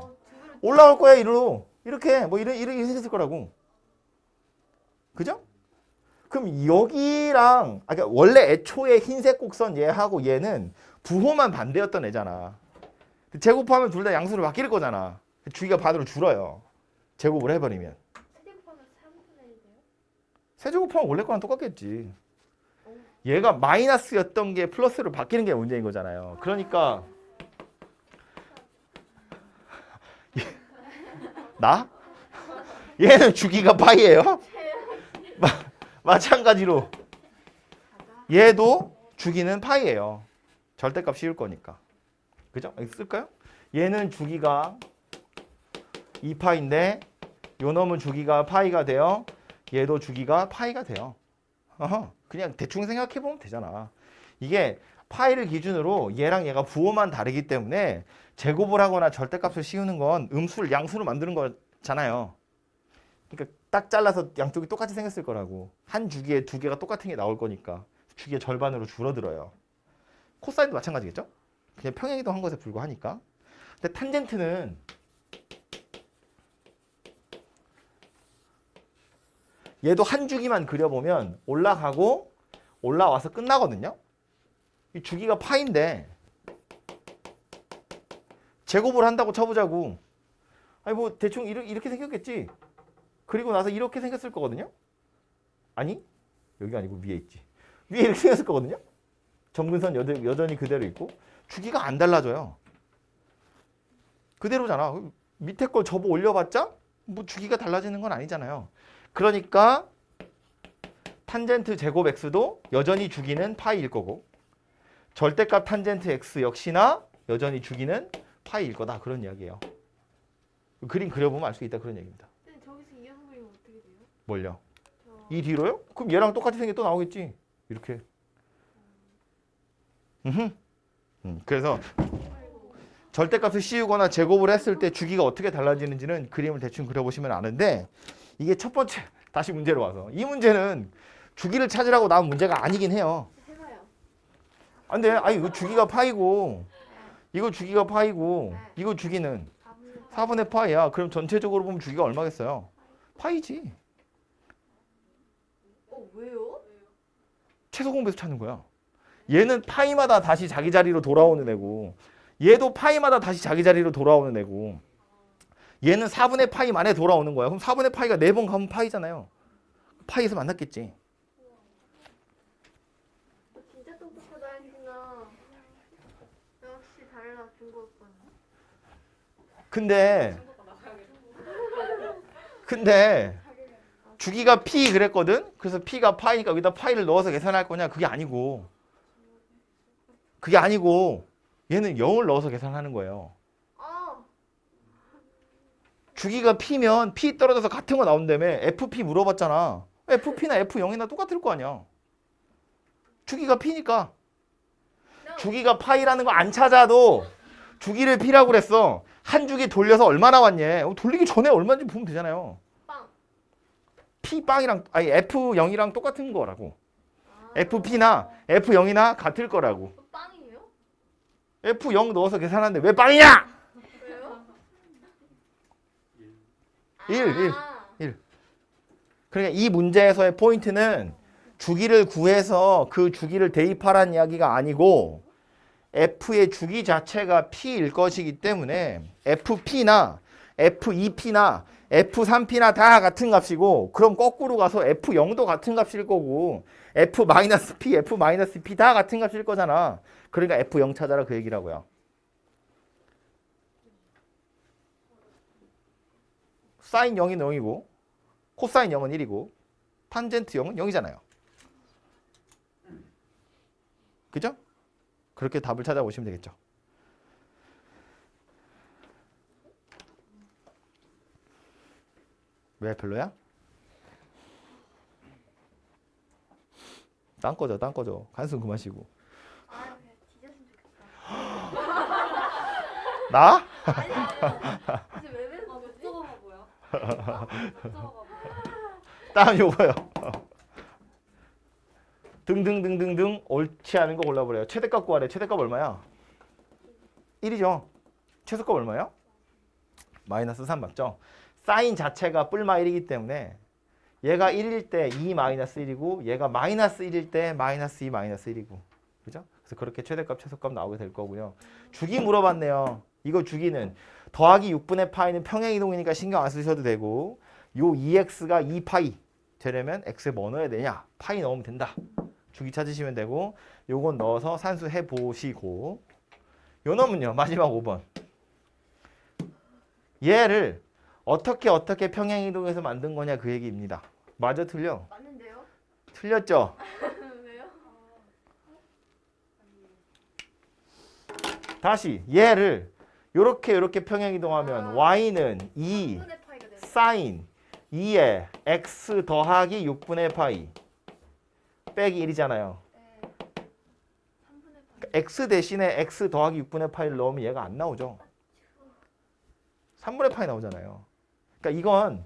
올라올 거야 이리로. 이렇게 뭐 이렇게 생겼을 거라고. 그죠? 그럼 여기랑 그러니까 원래 애초에 흰색 곡선 얘하고 얘는 부호만 반대였던 애잖아. 제곱하면 둘 다 양수로 바뀔 거잖아. 주기가 반으로 줄어요. 제곱을 해버리면. 세제곱하면 3분의 1 돼요? 세제곱하면 원래 거랑 똑같겠지. 얘가 마이너스였던 게 플러스로 바뀌는 게 문제인 거잖아요. 그러니까 나? 얘는 주기가 파이예요. 마찬가지로 얘도 주기는 파이예요. 절대값 씌울 거니까. 그죠? 여기 쓸까요? 얘는 주기가 2파인데 요 놈은 주기가 파이가 돼요. 얘도 주기가 파이가 돼요. 그냥 대충 생각해 보면 되잖아. 이게 파이를 기준으로 얘랑 얘가 부호만 다르기 때문에 제곱을 하거나 절대값을 씌우는 건 음수를 양수로 만드는 거잖아요. 그러니까 딱 잘라서 양쪽이 똑같이 생겼을 거라고. 한 주기에 두 개가 똑같은 게 나올 거니까 주기의 절반으로 줄어들어요. 코사인도 마찬가지겠죠? 그냥 평행이동한 것에 불과하니까. 근데 탄젠트는 얘도 한 주기만 그려보면 올라가고 올라와서 끝나거든요. 이 주기가 파인데 제곱을 한다고 쳐보자고. 아니 뭐 대충 이렇게 생겼겠지. 그리고 나서 이렇게 생겼을 거거든요. 아니 여기가 아니고 위에 있지. 위에 이렇게 생겼을 거거든요. 점근선 여전히 그대로 있고 주기가 안 달라져요. 그대로잖아. 밑에 걸 접어 올려봤자 뭐 주기가 달라지는 건 아니잖아요. 그러니까 탄젠트 제곱 x도 여전히 주기는 파이일 거고 절대값 탄젠트 x 역시나 여전히 주기는 파이일 거다. 그런 이야기예요. 그림 그려보면 알 수 있다. 그런 얘기입니다. 근데 저기서 이어서 그리면 어떻게 돼요? 뭘요? 저... 이 뒤로요? 그럼 얘랑 똑같이 생긴 게 또 나오겠지. 이렇게. 그래서 절대값을 씌우거나 제곱을 했을 때 주기가 어떻게 달라지는지는 그림을 대충 그려보시면 아는데 이게 첫 번째 다시 문제로 와서 이 문제는 주기를 찾으라고 나온 문제가 아니긴 해요. 해봐요. 근데 아니 이거 주기가 파이고 이거 주기가 파이고 이거 주기는 4분의 파이야. 그럼 전체적으로 보면 주기가 얼마겠어요? 파이지. 왜요? 최소 공배수 찾는 거야. 얘는 파이마다 다시 자기 자리로 돌아오는 애고 얘도 파이마다 다시 자기 자리로 돌아오는 애고 얘는 4분의 파이 만에 돌아오는 거야. 그럼 4분의 파이가 4번 가면 파이잖아요. 파이에서 만났겠지. 진짜 똑똑하다 했구나. 역시 달라 중국 오빠는. 근데 주기가 p 그랬거든. 그래서 p가 파이니까 여기다 파이를 넣어서 계산할 거냐? 그게 아니고 얘는 0을 넣어서 계산하는 거예요. 주기가 p면 p 떨어져서 같은 거 나온다며. fp 물어봤잖아. fp나 f0이나 똑같을 거 아니야. 주기가 p니까. 주기가 파이라는 거 안 찾아도 주기를 p라고 그랬어. 한 주기 돌려서 얼마 나왔냐. 돌리기 전에 얼마인지 보면 되잖아요. 빵. p 빵이랑 아니 f0이랑 똑같은 거라고. fp나 f0이나 같을 거라고. 빵이에요? f0 넣어서 계산하는데 왜 빵이냐? 왜요? 1. 그러니까 이 문제에서의 포인트는 주기를 구해서 그 주기를 대입하라는 이야기가 아니고 f의 주기 자체가 p일 것이기 때문에 fp나 f2p나 f3p나 다 같은 값이고 그럼 거꾸로 가서 f0도 같은 값일 거고 f-p, f-p 다 같은 값일 거잖아. 그러니까 f0 찾아라 그 얘기라고요. 사인 0이 0이고 코사인 0은 1이고 탄젠트 0은 0이잖아요. 그죠? 그렇게 답을 찾아보시면 되겠죠. 왜 별로야? 딴 거죠. 한숨 그만 쉬고. 그냥 뒤졌으면 좋겠다. 나? 이제 왜 그러는 거지? 목적어가 뭐야? 목적어가 뭐야? 다음 요거요. 등등등등등 옳지 않은 거 골라버려요. 최대값 구하래. 최대값 얼마야? 1이죠. 최소값 얼마예요? 마이너스 3 맞죠? 사인 자체가 뿔마 1이기 때문에 얘가 1일 때 2 마이너스 1이고 얘가 마이너스 1일 때 마이너스 2 마이너스 1이고 그죠? 그래서 그렇게 최대값 최소값 나오게 될 거고요. 주기 물어봤네요. 이거 주기는 더하기 6분의 파이는 평행이동이니까 신경 안 쓰셔도 되고 요 2x가 2파이 되려면 x에 뭐 넣어야 되냐? 파이 넣으면 된다. 주기 찾으시면 되고 요건 넣어서 산수해 보시고 요 놈은요. 마지막 5번. 얘를 어떻게 평행이동해서 만든 거냐 그 얘기입니다. 맞아 틀려? 맞는데요? 틀렸죠? 왜요? 다시 얘를 요렇게 평행 이동하면 y는 2 3분의 파이가 되네. 사인 2에 x 더하기 6분의 파이 빼기 1이잖아요. 네. 3분의 파이. x 대신에 x 더하기 6분의 파이를 넣으면 얘가 안 나오죠. 3분의 파이 나오잖아요. 그러니까 이건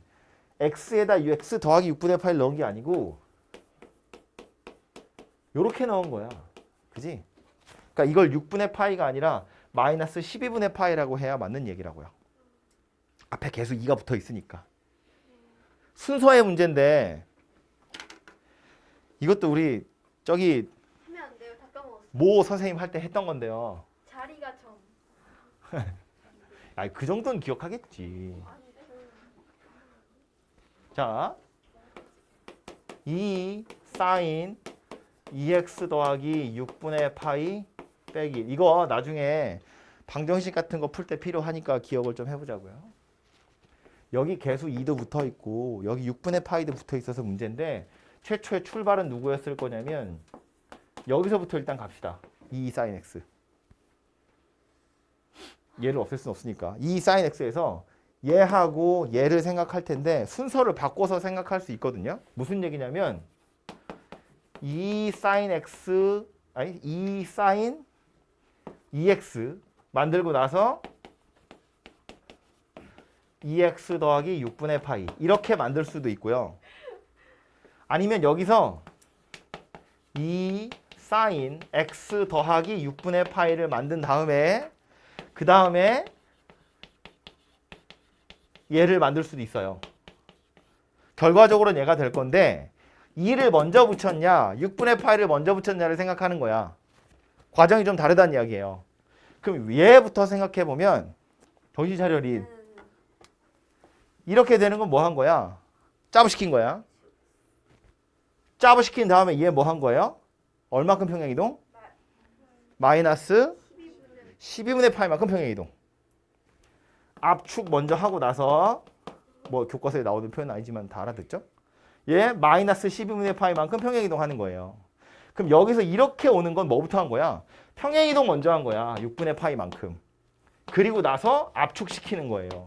x에다 x 더하기 6분의 파이를 넣은 게 아니고 요렇게 넣은 거야. 그지? 그러니까 이걸 6분의 파이가 아니라 마이너스 12분의 파이라고 해야 맞는 얘기라고요. 앞에 계속 2가 붙어 있으니까. 순서의 문제인데 이것도 우리 저기 하면 안 돼요. 다 까먹었어. 모 선생님 할 때 했던 건데요. 자리가 점. 아, 그 정도는 기억하겠지. 자, 2 사인 2x 더하기 6분의 파이 빼기 이거 나중에 방정식 같은 거 풀 때 필요하니까 기억을 좀 해보자고요. 여기 계수 2도 붙어 있고 여기 6분의 파이도 붙어 있어서 문제인데 최초의 출발은 누구였을 거냐면 여기서부터 일단 갑시다. 2 사인 x. 얘를 없앨 수는 없으니까 2 사인 x에서 얘하고 얘를 생각할 텐데 순서를 바꿔서 생각할 수 있거든요. 무슨 얘기냐면 2 사인 x 아니 2 사인 2x 만들고 나서 2x 더하기 6분의 파이 이렇게 만들 수도 있고요. 아니면 여기서 2 사인 x 더하기 6분의 파이를 만든 다음에 그 다음에 얘를 만들 수도 있어요. 결과적으로는 얘가 될 건데 2를 먼저 붙였냐 6분의 파이를 먼저 붙였냐를 생각하는 거야. 과정이 좀 다르다는 이야기예요. 그럼 얘부터 생각해 보면 정신 차려 린. 이렇게 되는 건 뭐 한 거야? 짜부시킨 거야. 짜부시킨 다음에 얘 뭐 한 거예요? 얼마큼 평행이동? 마이너스 12분의 파이만큼 평행이동. 압축 먼저 하고 나서 뭐 교과서에 나오는 표현은 아니지만 다 알아듣죠? 얘 마이너스 12분의 파이만큼 평행이동 하는 거예요. 그럼 여기서 이렇게 오는 건 뭐부터 한 거야? 평행이동 먼저 한 거야. 6분의 파이만큼. 그리고 나서 압축시키는 거예요.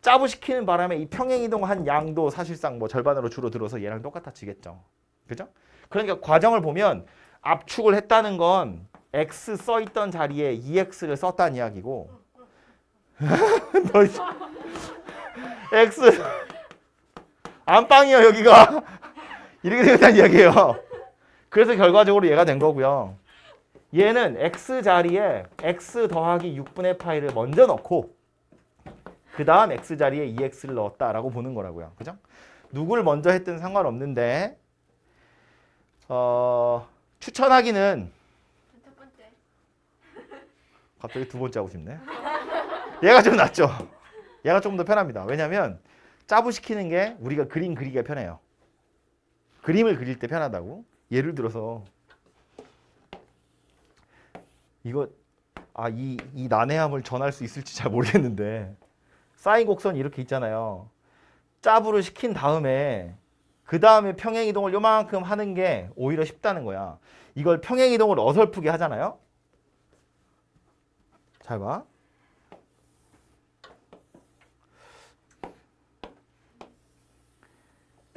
짜부시키는 바람에 이 평행이동한 양도 사실상 뭐 절반으로 줄어들어서 얘랑 똑같아지겠죠. 그죠? 그러니까 과정을 보면 압축을 했다는 건 x 써있던 자리에 2x를 썼다는 이야기고 너 x 안방이야 여기가 이렇게 생겼다는 이야기예요. 그래서 결과적으로 얘가 된 거고요. 얘는 x 자리에 x 더하기 6분의 파이를 먼저 넣고 그 다음 x 자리에 2x를 넣었다라고 보는 거라고요. 그죠? 누굴 먼저 했든 상관없는데 추천하기는 첫 번째. 갑자기 두 번째 하고 싶네. 얘가 좀 낫죠. 얘가 조금 더 편합니다. 왜냐하면 짜부시키는 게 우리가 그림 그리기가 편해요. 그림을 그릴 때 편하다고. 예를 들어서 이거 이 난해함을 전할 수 있을지 잘 모르겠는데 사인 곡선이 이렇게 있잖아요. 짜부를 시킨 다음에 그 다음에 평행이동을 요만큼 하는 게 오히려 쉽다는 거야. 이걸 평행이동을 어설프게 하잖아요. 잘 봐.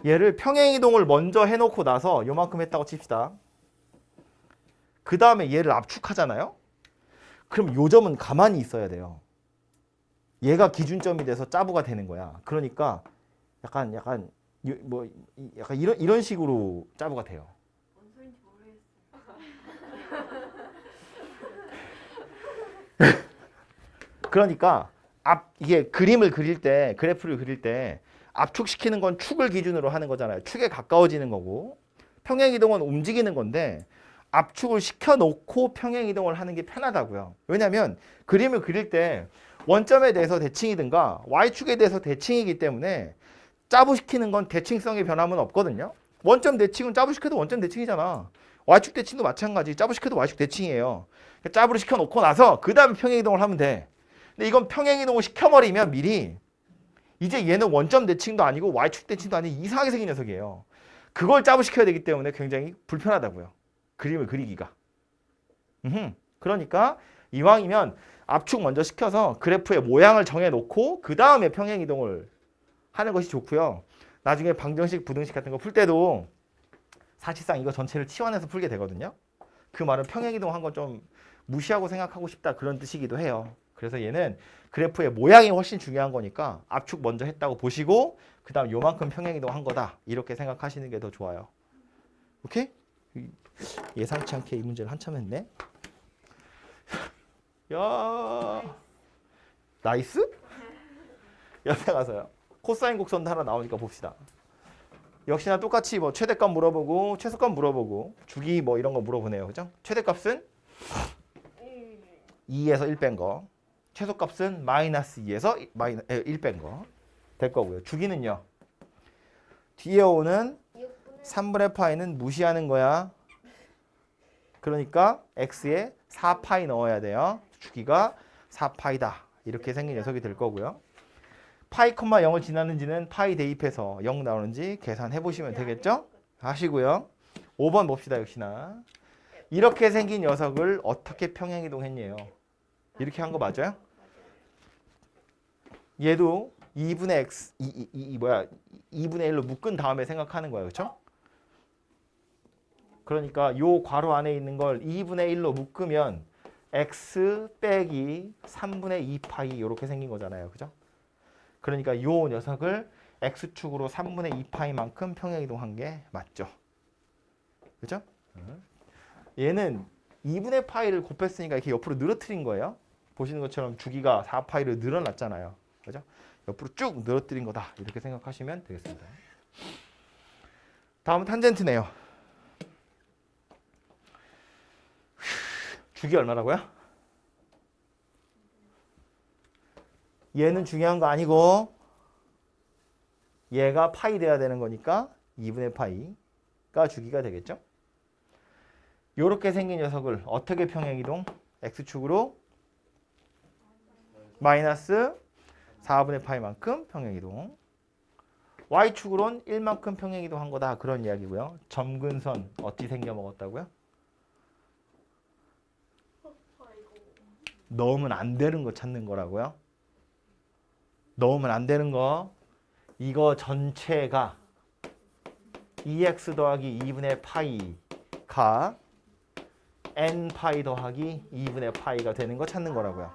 얘를 평행이동을 먼저 해놓고 나서 요만큼 했다고 칩시다. 그 다음에 얘를 압축하잖아요. 그럼 요 점은 가만히 있어야 돼요. 얘가 기준점이 돼서 짜부가 되는 거야. 그러니까 약간 이런 식으로 짜부가 돼요. 뭔 소린지 모르겠어. 그러니까 이게 그림을 그릴 때 그래프를 그릴 때 압축시키는 건 축을 기준으로 하는 거잖아요. 축에 가까워지는 거고 평행이동은 움직이는 건데 압축을 시켜놓고 평행이동을 하는 게 편하다고요. 왜냐하면 그림을 그릴 때 원점에 대해서 대칭이든가 y축에 대해서 대칭이기 때문에 짜부시키는 건 대칭성의 변함은 없거든요. 원점 대칭은 짜부시켜도 원점 대칭이잖아. y축 대칭도 마찬가지. 짜부시켜도 y축 대칭이에요. 그러니까 짜부를 시켜놓고 나서 그 다음에 평행이동을 하면 돼. 근데 이건 평행이동을 시켜버리면 미리 이제 얘는 원점 대칭도 아니고 y축 대칭도 아니고 이상하게 생긴 녀석이에요. 그걸 짜부시켜야 되기 때문에 굉장히 불편하다고요. 그림을 그리기가. 그러니까 이왕이면 압축 먼저 시켜서 그래프의 모양을 정해놓고 그 다음에 평행이동을 하는 것이 좋고요. 나중에 방정식, 부등식 같은 거 풀 때도 사실상 이거 전체를 치환해서 풀게 되거든요. 그 말은 평행이동 한 건 좀 무시하고 생각하고 싶다 그런 뜻이기도 해요. 그래서 얘는 그래프의 모양이 훨씬 중요한 거니까 압축 먼저 했다고 보시고 그 다음 요만큼 평행이동 한 거다 이렇게 생각하시는 게 더 좋아요. 오케이? 예상치 않게 이 문제를 한참 했네. 야, 나이스? 옆에 가서요. 코사인 곡선도 하나 나오니까 봅시다. 역시나 똑같이 뭐 최대값 물어보고 최소값 물어보고 주기 뭐 이런 거 물어보네요. 그죠? 최대값은 2에서 1 뺀 거. 최소값은 마이너스 2에서 1 뺀 거. 될 거고요. 주기는요. 뒤에 오는 3분의 파이는 무시하는 거야. 그러니까 x에 4파이 넣어야 돼요. 주기가 4파이다. 이렇게 생긴 녀석이 될 거고요. 파이, 0을 지나는지는 파이 대입해서 0 나오는지 계산해 보시면 되겠죠? 하시고요. 5번 봅시다. 역시나. 이렇게 생긴 녀석을 어떻게 평행이동했냐요. 이렇게 한 거 맞아요? 얘도 2분의 x, 2분의 1로 묶은 다음에 생각하는 거예요. 그렇죠? 그러니까 요 괄호 안에 있는 걸 2분의 1로 묶으면 x 빼기 3분의 2파이 이렇게 생긴 거잖아요. 그죠? 그러니까 요 녀석을 x축으로 3분의 2파이만큼 평행이동한 게 맞죠. 그죠? 얘는 2분의 파이를 곱했으니까 이렇게 옆으로 늘어뜨린 거예요. 보시는 것처럼 주기가 4파이를 늘어났잖아요. 그죠? 옆으로 쭉 늘어뜨린 거다. 이렇게 생각하시면 되겠습니다. 다음은 탄젠트네요. 주기 얼마라고요? 얘는 중요한 거 아니고 얘가 파이 돼야 되는 거니까 2분의 파이가 주기가 되겠죠? 요렇게 생긴 녀석을 어떻게 평행이동? x축으로 마이너스 4분의 파이만큼 평행이동. y축으로는 1만큼 평행이동 한 거다. 그런 이야기고요. 점근선 어찌 생겨 먹었다고요? 넣으면 안 되는 거 찾는 거라고요. 넣으면 안 되는 거. 이거 전체가 2x 더하기 2분의 파이가 n 파이 더하기 2분의 파이가 되는 거 찾는 거라고요.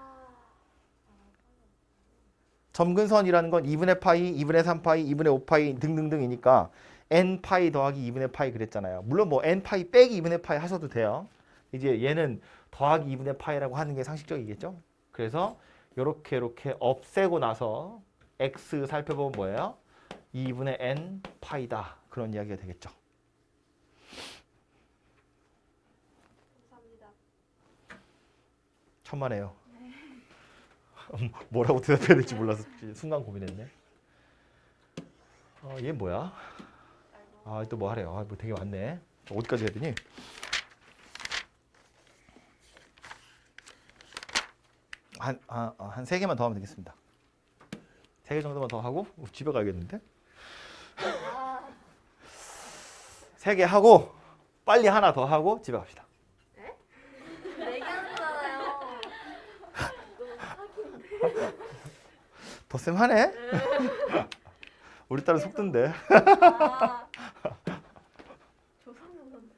점근선이라는 건 2분의 파이, 2분의 3파이, 2분의 5파이 등등등이니까 n 파이 더하기 2분의 파이 그랬잖아요. 물론 뭐 n 파이 빼기 2분의 파이 하셔도 돼요. 이제 얘는 더하기 2분의 파이라고 하는 게 상식적이겠죠. 그래서 이렇게 없애고 나서 x 살펴보면 뭐예요? 2분의 n 파이다. 그런 이야기가 되겠죠. 감사합니다. 천만에요. 뭐라고 대답해야 될지 몰라서 순간 고민했네. 얘 뭐야? 또 뭐 하래요? 뭐 되게 많네. 어디까지 해야 되니? 한 3개만 더 하면 되겠습니다. 3개 정도만 더 하고 집에 가야겠는데? 3개 하고 빨리 하나 더 하고 집에 갑시다. 얘기하잖아요. 더 쌤하네? 우리 딸은 속던데. 조선조선.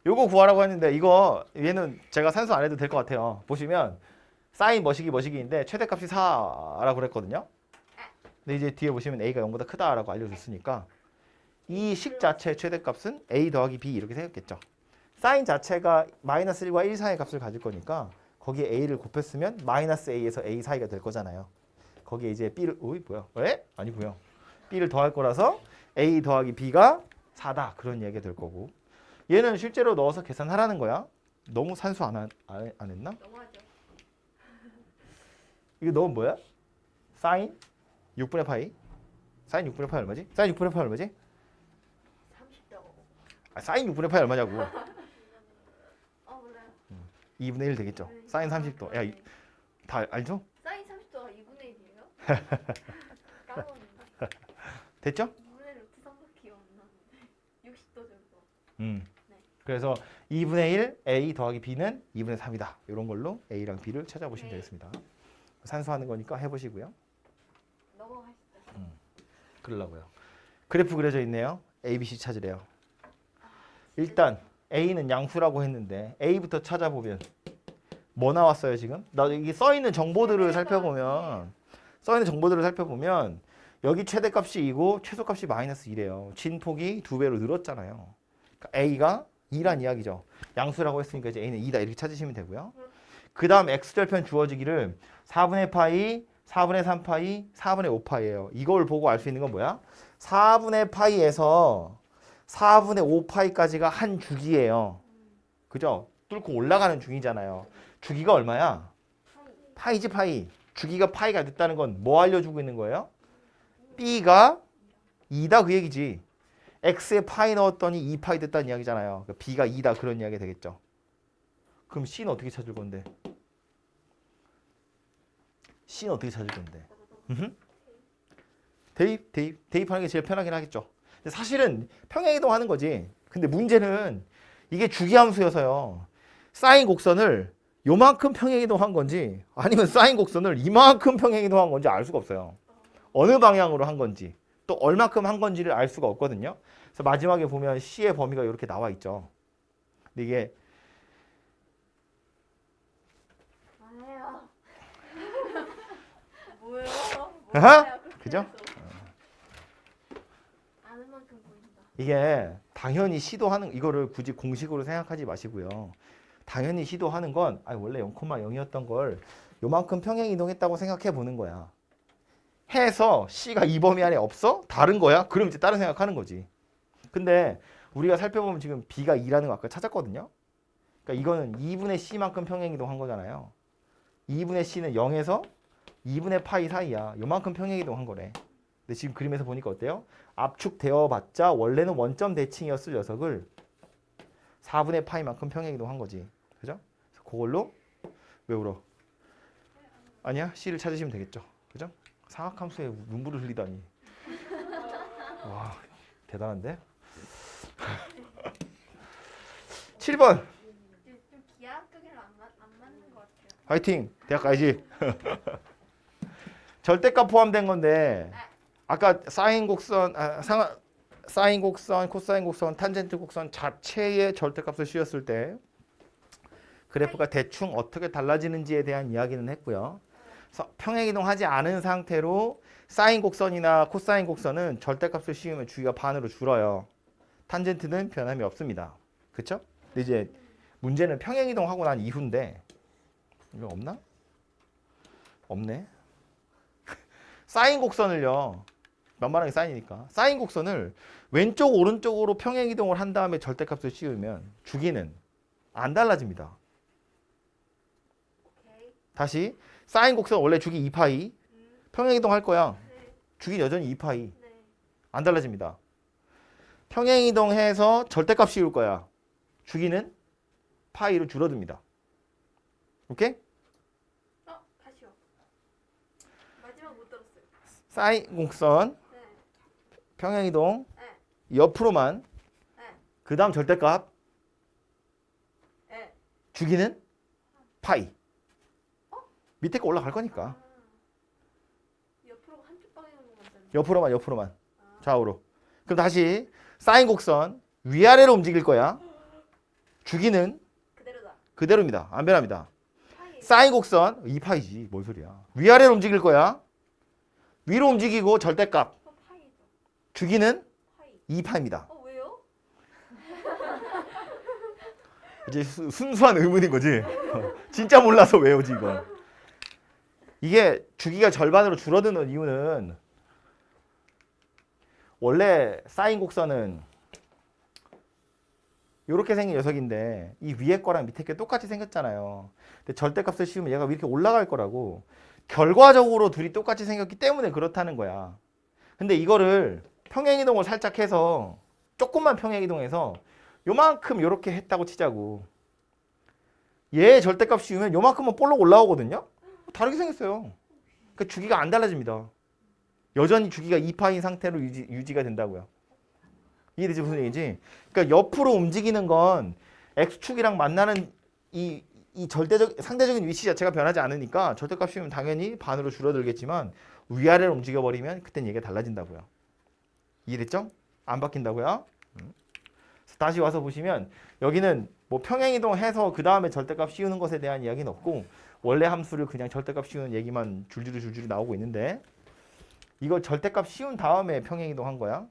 요거 구하라고 했는데 이거 얘는 제가 산수 안 해도 될 것 같아요. 보시면 사인 머시기인데 최대값이 4라고 그랬거든요. 근데 이제 뒤에 보시면 a가 0보다 크다라고 알려줬으니까 이 식 자체의 최대값은 a 더하기 b 이렇게 생겼겠죠. 사인 자체가 마이너스 1과 1 사이의 값을 가질 거니까 거기에 a를 곱했으면 마이너스 a에서 a 사이가 될 거잖아요. 거기에 이제 b를 아니고요. b를 더할 거라서 a 더하기 b가 4다. 그런 얘기가 될 거고. 얘는 실제로 넣어서 계산하라는 거야. 너무 산수 안 했나? 너무하죠. 이거 넣으면 뭐야? 사인 6분의 파이. 사인 6분의 파이 얼마지? 사인 6분의 파이 얼마지? 30도. 사인 6분의 파이 얼마냐고. 몰라요. 2분의 1 되겠죠. 사인 30도. 야, 다 알죠? 사인 30도가 2분의 1이에요? 까먹었는데. 됐죠? 2분의 루트 3도 기억 안 나는데. 60도 정도. 그래서 2분의 1 A 더하기 B는 2분의 3이다. 이런 걸로 A랑 B를 찾아보시면 네. 되겠습니다. 산수하는 거니까 해보시고요. 넘어가시죠. 그러려고요. 그래프 그려져 있네요. A, B, C 찾으래요. 일단 A는 양수라고 했는데 A부터 찾아보면 뭐 나왔어요 지금? 나 이게 써있는 정보들을 살펴보면 여기 최대값이 2고 최소값이 마이너스 2래요. 진폭이 2배로 늘었잖아요. 그러니까 A가 2란 이야기죠. 양수라고 했으니까 이제 A는 2다 이렇게 찾으시면 되고요. 그 다음 X절편 주어지기를 4분의 파이, 4분의 3파이, 4분의 5파이예요. 이걸 보고 알 수 있는 건 뭐야? 4분의 파이에서 4분의 5파이까지가 한 주기예요. 그죠? 뚫고 올라가는 중이잖아요. 주기가 얼마야? 파이지 파이. 주기가 파이가 됐다는 건 뭐 알려주고 있는 거예요? B가 2다 그 얘기지. X에 파이 넣었더니 2파이 됐다는 이야기잖아요. 그러니까 B가 2다 그런 이야기 되겠죠. 그럼 C는 어떻게 찾을 건데? C는 어떻게 찾을 건데? 대입하는 게 제일 편하긴 하겠죠. 근데 사실은 평행이동하는 거지. 근데 문제는 이게 주기함수여서요. 사인 곡선을 요만큼 평행이동한 건지 아니면 사인 곡선을 이만큼 평행이동한 건지 알 수가 없어요. 어느 방향으로 한 건지 또 얼마큼 한 건지를 알 수가 없거든요. 그래서 마지막에 보면 C의 범위가 이렇게 나와 있죠. 근데 이게 아니에요. 뭐예요? 아하? 뭐예요? 그렇게 그죠? 해서. 아는 만큼 보인다. 이게 당연히 시도하는 이거를 굳이 공식으로 생각하지 마시고요. 당연히 시도하는 건 원래 0,0이었던 걸 요만큼 평행 이동했다고 생각해 보는 거야. 해서 C가 이 범위 안에 없어? 다른 거야? 그럼 이제 다른 생각하는 거지. 근데 우리가 살펴보면 지금 B가 2라는 거 아까 찾았거든요. 그러니까 이거는 2분의 C만큼 평행 이동한 거잖아요. 2분의 C는 0에서 2분의 파이 사이야. 요만큼 평행 이동한 거래. 근데 지금 그림에서 보니까 어때요? 압축되어 봤자 원래는 원점 대칭이었을 녀석을 4분의 파이만큼 평행 이동한 거지. 그죠? 그래서 그걸로 왜 울어? 아니야? C를 찾으시면 되겠죠. 그죠? 사각함수에 눈물을 흘리다니. 와, 대단한데? 7번. 좀 기하학적이랑 안 맞는 것 같아요. 화이팅! 대학 가야지. 절대값 포함된 건데 아까 사인 곡선, 사인 곡선, 코사인 곡선, 탄젠트 곡선 자체의 절대값을 씌웠을 때 그래프가 대충 어떻게 달라지는지에 대한 이야기는 했고요. 그래서 평행이동하지 않은 상태로 사인 곡선이나 코사인 곡선은 절대값을 씌우면 주기가 반으로 줄어요. 탄젠트는 변함이 없습니다. 그렇죠? 근데 이제 문제는 평행이동하고 난 이후인데 이거 없나? 없네. 사인 곡선을요. 만만하게 사인이니까. 사인 곡선을 왼쪽 오른쪽으로 평행이동을 한 다음에 절대값을 씌우면 주기는 안 달라집니다. 오케이. 다시 사인 곡선 원래 주기 2파이 평행이동 할 거야. 네. 주기 여전히 2파이 네. 안 달라집니다. 평행이동해서 절대값 씌울 거야. 주기는 파이로 줄어듭니다. 오케이? 다시요. 마지막 못 들었어요. 사인 곡선 네. 평행이동 네. 옆으로만 네. 그 다음 절대값 네. 주기는 파이. 밑에 거 올라갈 거니까. 옆으로 한쪽 방향으로 만드는. 옆으로만 좌우로. 그럼 다시 사인 곡선 위아래로 움직일 거야. 주기는 그대로다. 그대로입니다. 안 변합니다. 파이. 사인 곡선 2파이지. 뭔 소리야. 위아래로 움직일 거야. 위로 움직이고 절대값 파이죠. 주기는 파이. 2파입니다. 왜요? 이제 순수한 의문인 거지. 진짜 몰라서 외우지 이건. 이게 주기가 절반으로 줄어드는 이유는 원래 사인 곡선은 이렇게 생긴 녀석인데 이 위에 거랑 밑에 게 똑같이 생겼잖아요. 근데 절대값을 씌우면 얘가 이렇게 올라갈 거라고. 결과적으로 둘이 똑같이 생겼기 때문에 그렇다는 거야. 근데 이거를 평행이동을 살짝 해서 조금만 평행이동해서 요만큼 요렇게 했다고 치자고. 얘 절대값 씌우면 요만큼만 볼록 올라오거든요. 다르게 생겼어요. 그러니까 주기가 안 달라집니다. 여전히 주기가 2파인 상태로 유지가 된다고요. 이해되지 무슨 얘기지? 그러니까 옆으로 움직이는 건 x축이랑 만나는 이 상대적인 위치 자체가 변하지 않으니까 절대값 씌우면 당연히 반으로 줄어들겠지만 위아래로 움직여 버리면 그땐 얘기가 달라진다고요. 이해됐죠? 안 바뀐다고요? 다시 와서 보시면 여기는 뭐 평행이동해서 그 다음에 절대값 씌우는 것에 대한 이야기는 없고 원래 함수를 그냥 절대값 씌우는 얘기만 줄줄이 나오고 있는데 이거 절대값 씌운 다음에 평행이동한 거야.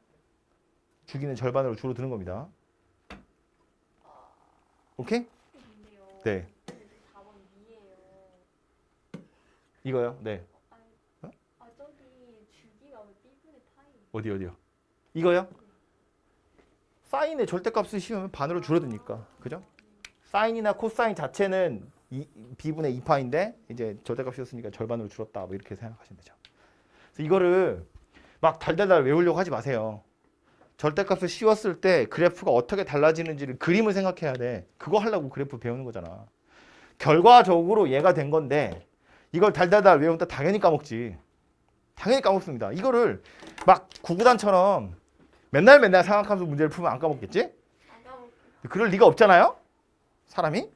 주기는 절반으로 줄어드는 겁니다. 오케이? 근데요. 네. 4번 위에요. 이거요? 네. 아 저기 주기가 왜 B분의 타이? 어디요? 이거요? 사인의 절대값을 씌우면 반으로 줄어드니까. 그죠? 사인이나 코사인 자체는 B분의 2파인데 이제 절대값 씌웠으니까 절반으로 줄었다. 뭐 이렇게 생각하시면 되죠. 그래서 이거를 막 달달달 외우려고 하지 마세요. 절대값을 씌웠을 때 그래프가 어떻게 달라지는지를 그림을 생각해야 돼. 그거 하려고 그래프 배우는 거잖아. 결과적으로 얘가 된 건데 이걸 달달달 외우면 당연히 까먹지. 당연히 까먹습니다. 이거를 막 구구단처럼 맨날 삼각함수 문제를 풀면 안 까먹겠지? 안 까먹. 그럴 리가 없잖아요. 사람이.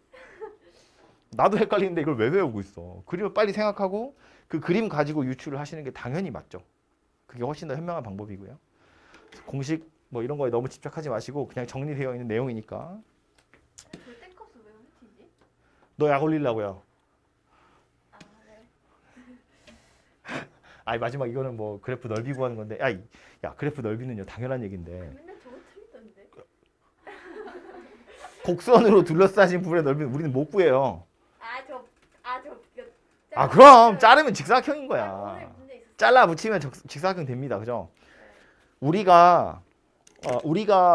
나도 헷갈리는데 이걸 왜 외우고 있어. 그림을 빨리 생각하고 그 그림 가지고 유추를 하시는 게 당연히 맞죠. 그게 훨씬 더 현명한 방법이고요. 공식 뭐 이런 거에 너무 집착하지 마시고 그냥 정리되어 있는 내용이니까. 절대값은 왜 흩지지? 너 약 올리려고요. 아 네. 아니 마지막 이거는 뭐 그래프 넓이 구하는 건데 야 그래프 넓이는요 당연한 얘기인데 맨날 저거 틀리던데. 곡선으로 둘러싸진 부분의 넓이는 우리는 못 구해요. 저 그럼 자르면 직사각형인 오늘 거야. 문제 있었어. 잘라 붙이면 직사각형 됩니다. 그죠? 우리가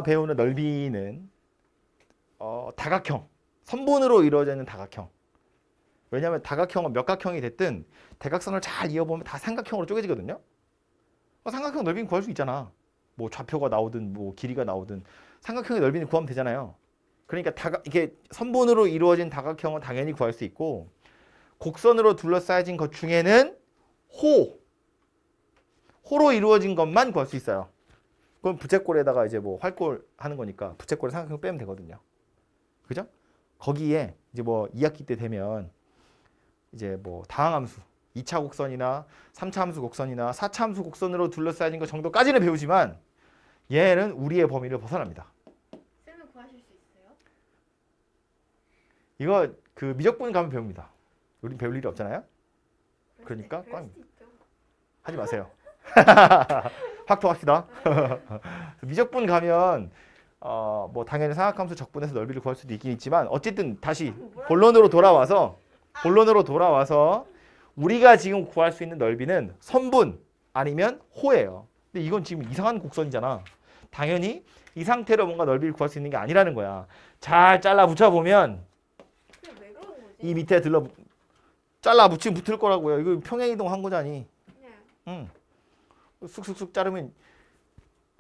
배우는 넓이는 다각형, 선분으로 이루어져 있는 다각형. 왜냐하면 다각형은 몇 각형이 됐든 대각선을 잘 이어보면 다 삼각형으로 쪼개지거든요. 삼각형 넓이는 구할 수 있잖아. 뭐 좌표가 나오든 뭐 길이가 나오든 삼각형의 넓이는 구하면 되잖아요. 그러니까 이게 선분으로 이루어진 다각형은 당연히 구할 수 있고 곡선으로 둘러싸여진 것 중에는 호로 이루어진 것만 구할 수 있어요. 그럼 부채꼴에다가 이제 뭐 활꼴 하는 거니까 부채꼴에 삼각형 빼면 되거든요. 그죠? 거기에 이제 뭐 2학기 때 되면 이제 뭐 다항함수 2차 곡선이나 3차 함수 곡선이나 4차 함수 곡선으로 둘러싸여진 것 정도까지는 배우지만 얘는 우리의 범위를 벗어납니다. 쌤은 구하실 수 있어요? 이거 그 미적분 가면 배웁니다. 우린 배울 일이 없잖아요. 그러니까 그럴 꽝. 수도 있죠. 하지 마세요. 확통합시다. 미적분 가면 뭐 당연히 삼각함수 적분해서 넓이를 구할 수도 있긴 있지만 어쨌든 다시 본론으로 돌아와서 우리가 지금 구할 수 있는 넓이는 선분 아니면 호예요. 근데 이건 지금 이상한 곡선이잖아. 당연히 이 상태로 뭔가 넓이를 구할 수 있는 게 아니라는 거야. 잘 잘라 붙여 보면 그게 왜 그런 거지? 이 밑에 잘라 붙이면 붙을 거라고요. 이거 평행이동 한 거잖니. 네. 쑥쑥쑥 자르면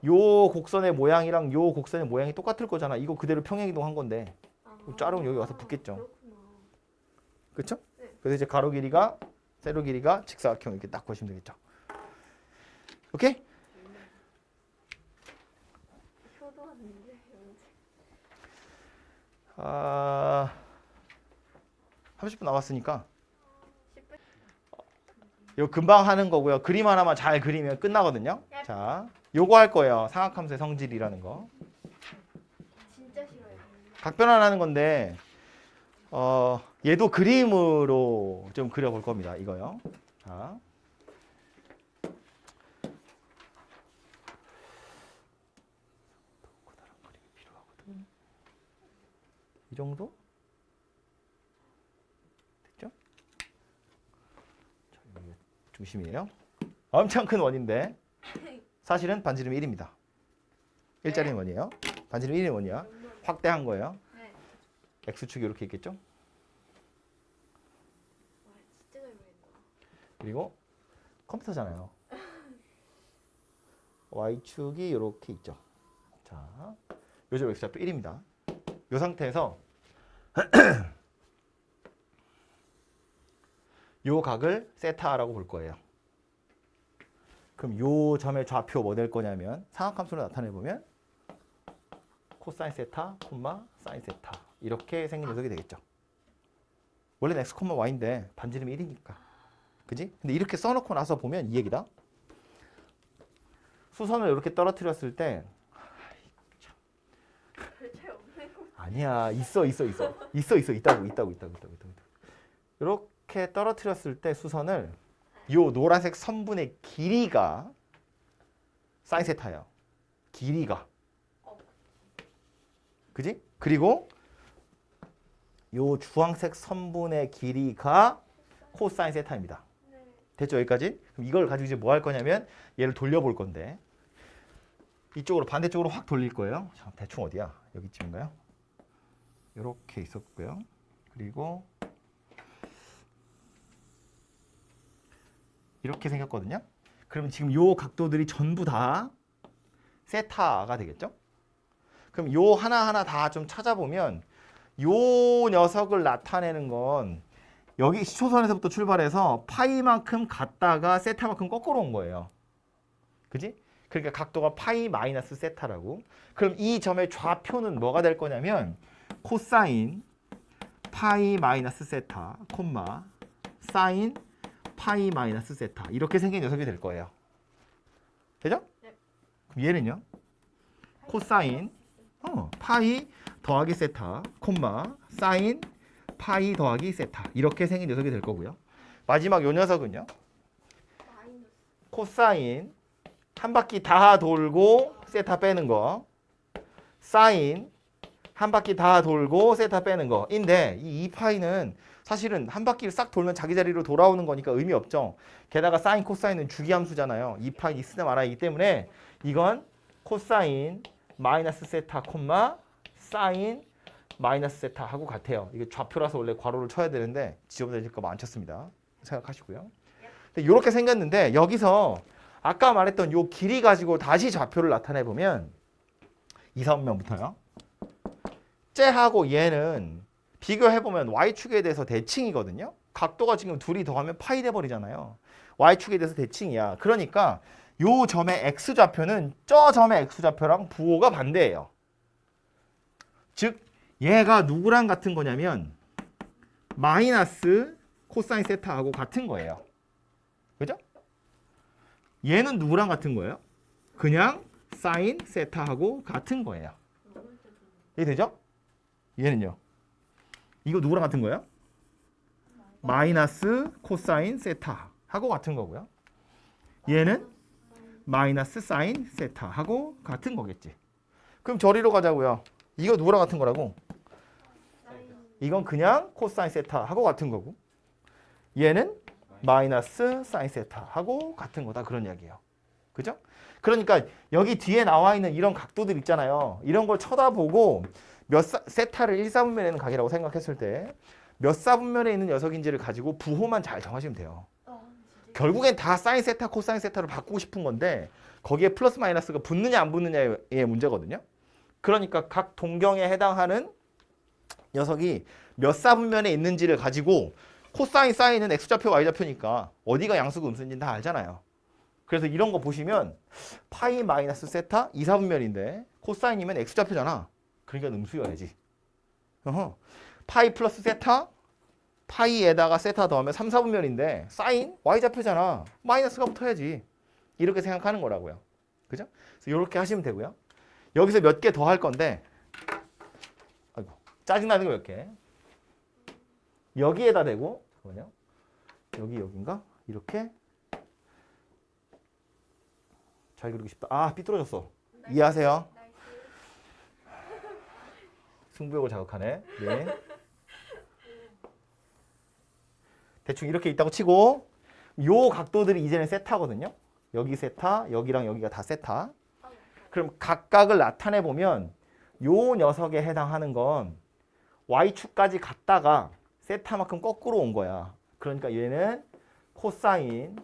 요 곡선의 모양이랑 요 곡선의 모양이 똑같을 거잖아. 이거 그대로 평행이동 한 건데 자르면 여기 와서 붙겠죠. 그렇구나. 그렇죠? 네. 그래서 이제 가로 길이가 세로 길이가 직사각형 이렇게 딱 보시면 되겠죠. 오케이? 효도하는데. 30분 남았으니까 10분. 이거 금방 하는 거고요. 그림 하나만 잘 그리면 끝나거든요. 자, 요거 할 거예요. 상악함수의 성질이라는 거. 진짜 싫어요. 각변환하는 건데 얘도 그림으로 좀 그려볼 겁니다. 이거요. 자, 커다란 그림이 필요하거든. 이 정도? 됐죠? 자, 여기 중심이에요. 엄청 큰 원인데 사실은 반지름 1입니다. 1짜리 원이에요. 반지름 1이 원이야. 확대한 거예요. 네. X축이 이렇게 있겠죠? 와 진짜 잘 그린다. 그리고 컴퓨터잖아요. Y축이 이렇게 있죠. 자, 요즘 X좌표 1입니다. 이 상태에서 요 각을 세타라고 볼 거예요. 그럼 요 점의 좌표 뭐 될 거냐면 상악함수로 나타내 보면 코사인 세타, 콤마 사인 세타 이렇게 생긴 녀석이 되겠죠. 원래는 x, y인데 반지름이 1이니까. 그지? 근데 이렇게 써놓고 나서 보면 이 얘기다. 수선을 이렇게 떨어뜨렸을 때 별 차이 없는 거. 아니야. 있다고. 이렇게 떨어뜨렸을 때 수선을 요 노란색 선분의 길이가 사인 세타예요. 길이가. 그지? 그리고 요 주황색 선분의 길이가 코사인 세타입니다. 네. 됐죠? 여기까지? 그럼 이걸 가지고 이제 뭐 할 거냐면 얘를 돌려볼 건데 이쪽으로 반대쪽으로 확 돌릴 거예요. 자, 대충 어디야? 여기쯤인가요? 이렇게 있었고요. 그리고 이렇게 생겼거든요. 그러면 지금 요 각도들이 전부 다 세타가 되겠죠? 그럼 요 하나하나 다 좀 찾아보면 요 녀석을 나타내는 건 여기 시초선에서부터 출발해서 파이만큼 갔다가 세타만큼 거꾸로 온 거예요. 그지? 그러니까 각도가 파이 마이너스 세타라고. 그럼 이 점의 좌표는 뭐가 될 거냐면 코사인 파이 마이너스 세타, 콤마 사인 파이 마이너스 세타 이렇게 생긴 녀석이 될 거예요. 되죠? 네. 그럼 얘는요? 코사인 파이 더하기 세타, 콤마 사인 파이 더하기 세타 이렇게 생긴 녀석이 될 거고요. 마지막 요 녀석은요? 마이너스. 코사인 한 바퀴 다 돌고 세타 빼는 거, 사인 한 바퀴 다 돌고 세타 빼는 거인데 이 2파이는 사실은 한 바퀴를 싹 돌면 자기 자리로 돌아오는 거니까 의미 없죠. 게다가 사인, 코사인은 주기함수잖아요. 2파이 있으나 말아이기 때문에 이건 코사인 마이너스 세타, 콤마 사인 마이너스 세타 하고 같아요. 이게 좌표라서 원래 괄호를 쳐야 되는데 지워드릴까 봐 안 쳤습니다. 생각하시고요. 근데 이렇게 생겼는데 여기서 아까 말했던 요 길이 가지고 다시 좌표를 나타내 보면 2, 3면부터요. 쟤하고 얘는 비교해 보면 y축에 대해서 대칭이거든요. 각도가 지금 둘이 더하면 파이 돼 버리잖아요. y축에 대해서 대칭이야. 그러니까 요 점의 x좌표는 저 점의 x좌표랑 부호가 반대예요. 즉 얘가 누구랑 같은 거냐면 마이너스 코사인 세타하고 같은 거예요. 그죠? 얘는 누구랑 같은 거예요? 그냥 사인 세타하고 같은 거예요. 이해되죠? 얘는요? 이거 누구랑 같은 거예요? 마이너스 코사인 세타하고 같은 거고요. 얘는 마이너스 사인 세타하고 같은 거겠지. 그럼 저리로 가자고요. 이거 누구랑 같은 거라고? 이건 그냥 코사인 세타하고 같은 거고 얘는 마이너스 사인 세타하고 같은 거다 그런 이야기예요. 그죠? 그러니까 여기 뒤에 나와 있는 이런 각도들 있잖아요. 이런 걸 쳐다보고 세타를 1사분면에 있는 각이라고 생각했을 때 몇 사분면에 있는 녀석인지를 가지고 부호만 잘 정하시면 돼요. 결국엔 다 사인 세타, 코사인 세타로 바꾸고 싶은 건데 거기에 플러스 마이너스가 붙느냐 안 붙느냐의 문제거든요. 그러니까 각 동경에 해당하는 녀석이 몇 사분면에 있는지를 가지고 코사인, 사인은 x좌표, y좌표니까 어디가 양수고 음수인지는 다 알잖아요. 그래서 이런 거 보시면 파이 마이너스 세타 2사분면인데 코사인이면 x좌표잖아. 그러니까 음수여야지. 파이 플러스 세타 파이에다가 세타 더하면 3, 4분면인데 사인 y좌표잖아. 마이너스가 붙어야지. 이렇게 생각하는 거라고요. 그죠? 그래서 이렇게 하시면 되고요. 여기서 몇 개 더 할 건데 아이고 짜증나는 거 몇 개. 여기에다 대고 잠깐만요. 여기인가? 이렇게 잘 그리고 싶다. 아 삐뚤어졌어. 이해하세요? 승부욕을 자극하네. 네. 대충 이렇게 있다고 치고 요 각도들이 이제는 세타거든요. 여기 세타, 여기랑 여기가 다 세타. 그럼 각각을 나타내 보면 요 녀석에 해당하는 건 y축까지 갔다가 세타만큼 거꾸로 온 거야. 그러니까 얘는 코사인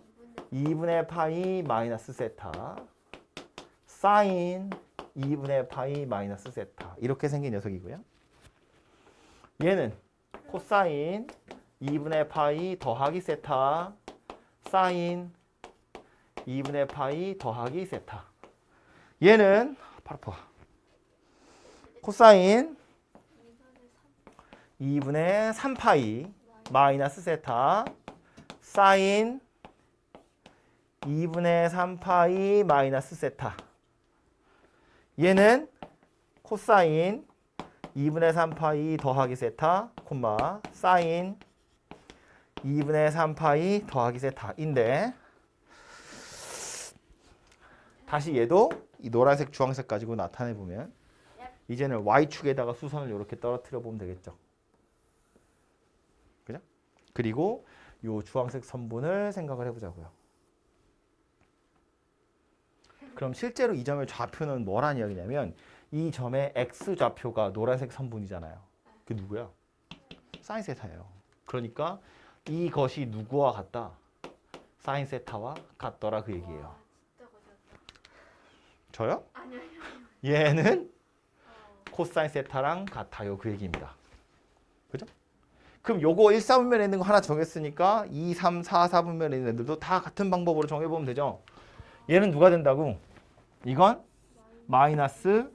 2분의 파이 마이너스 세타 사인 2분의 파이 마이너스 세타 이렇게 생긴 녀석이고요. 얘는 코사인 2분의 파이 더하기 세타 사인 2분의 파이 더하기 세타. 얘는 팔 아파. 코사인 2분의 3파이 마이너스 세타 사인 2분의 3파이 마이너스 세타. 얘는 코사인 2분의 3파이 더하기 세타 콤마 사인 2분의 3파이 더하기 세타인데 다시 얘도 이 노란색 주황색 가지고 나타내 보면 이제는 y축에다가 수선을 이렇게 떨어뜨려 보면 되겠죠. 그죠? 그리고 요 주황색 선분을 생각을 해보자고요. 그럼 실제로 이 점의 좌표는 뭐란 이야기냐면 이 점의 x 좌표가 노란색 선분이잖아요. 그게 누구야? 사인 세타예요. 그러니까 이것이 누구와 같다? 사인 세타와 같더라 그 얘기예요. 와, 진짜 거짓말이다. 저요? 아니요. 얘는 코사인 세타랑 같아요 그 얘기입니다. 그죠? 그럼 요거 1, 4분면에 있는 거 하나 정했으니까 2, 3, 4, 4분면에 있는 애들도 다 같은 방법으로 정해보면 되죠. 얘는 누가 된다고? 이건 마이너스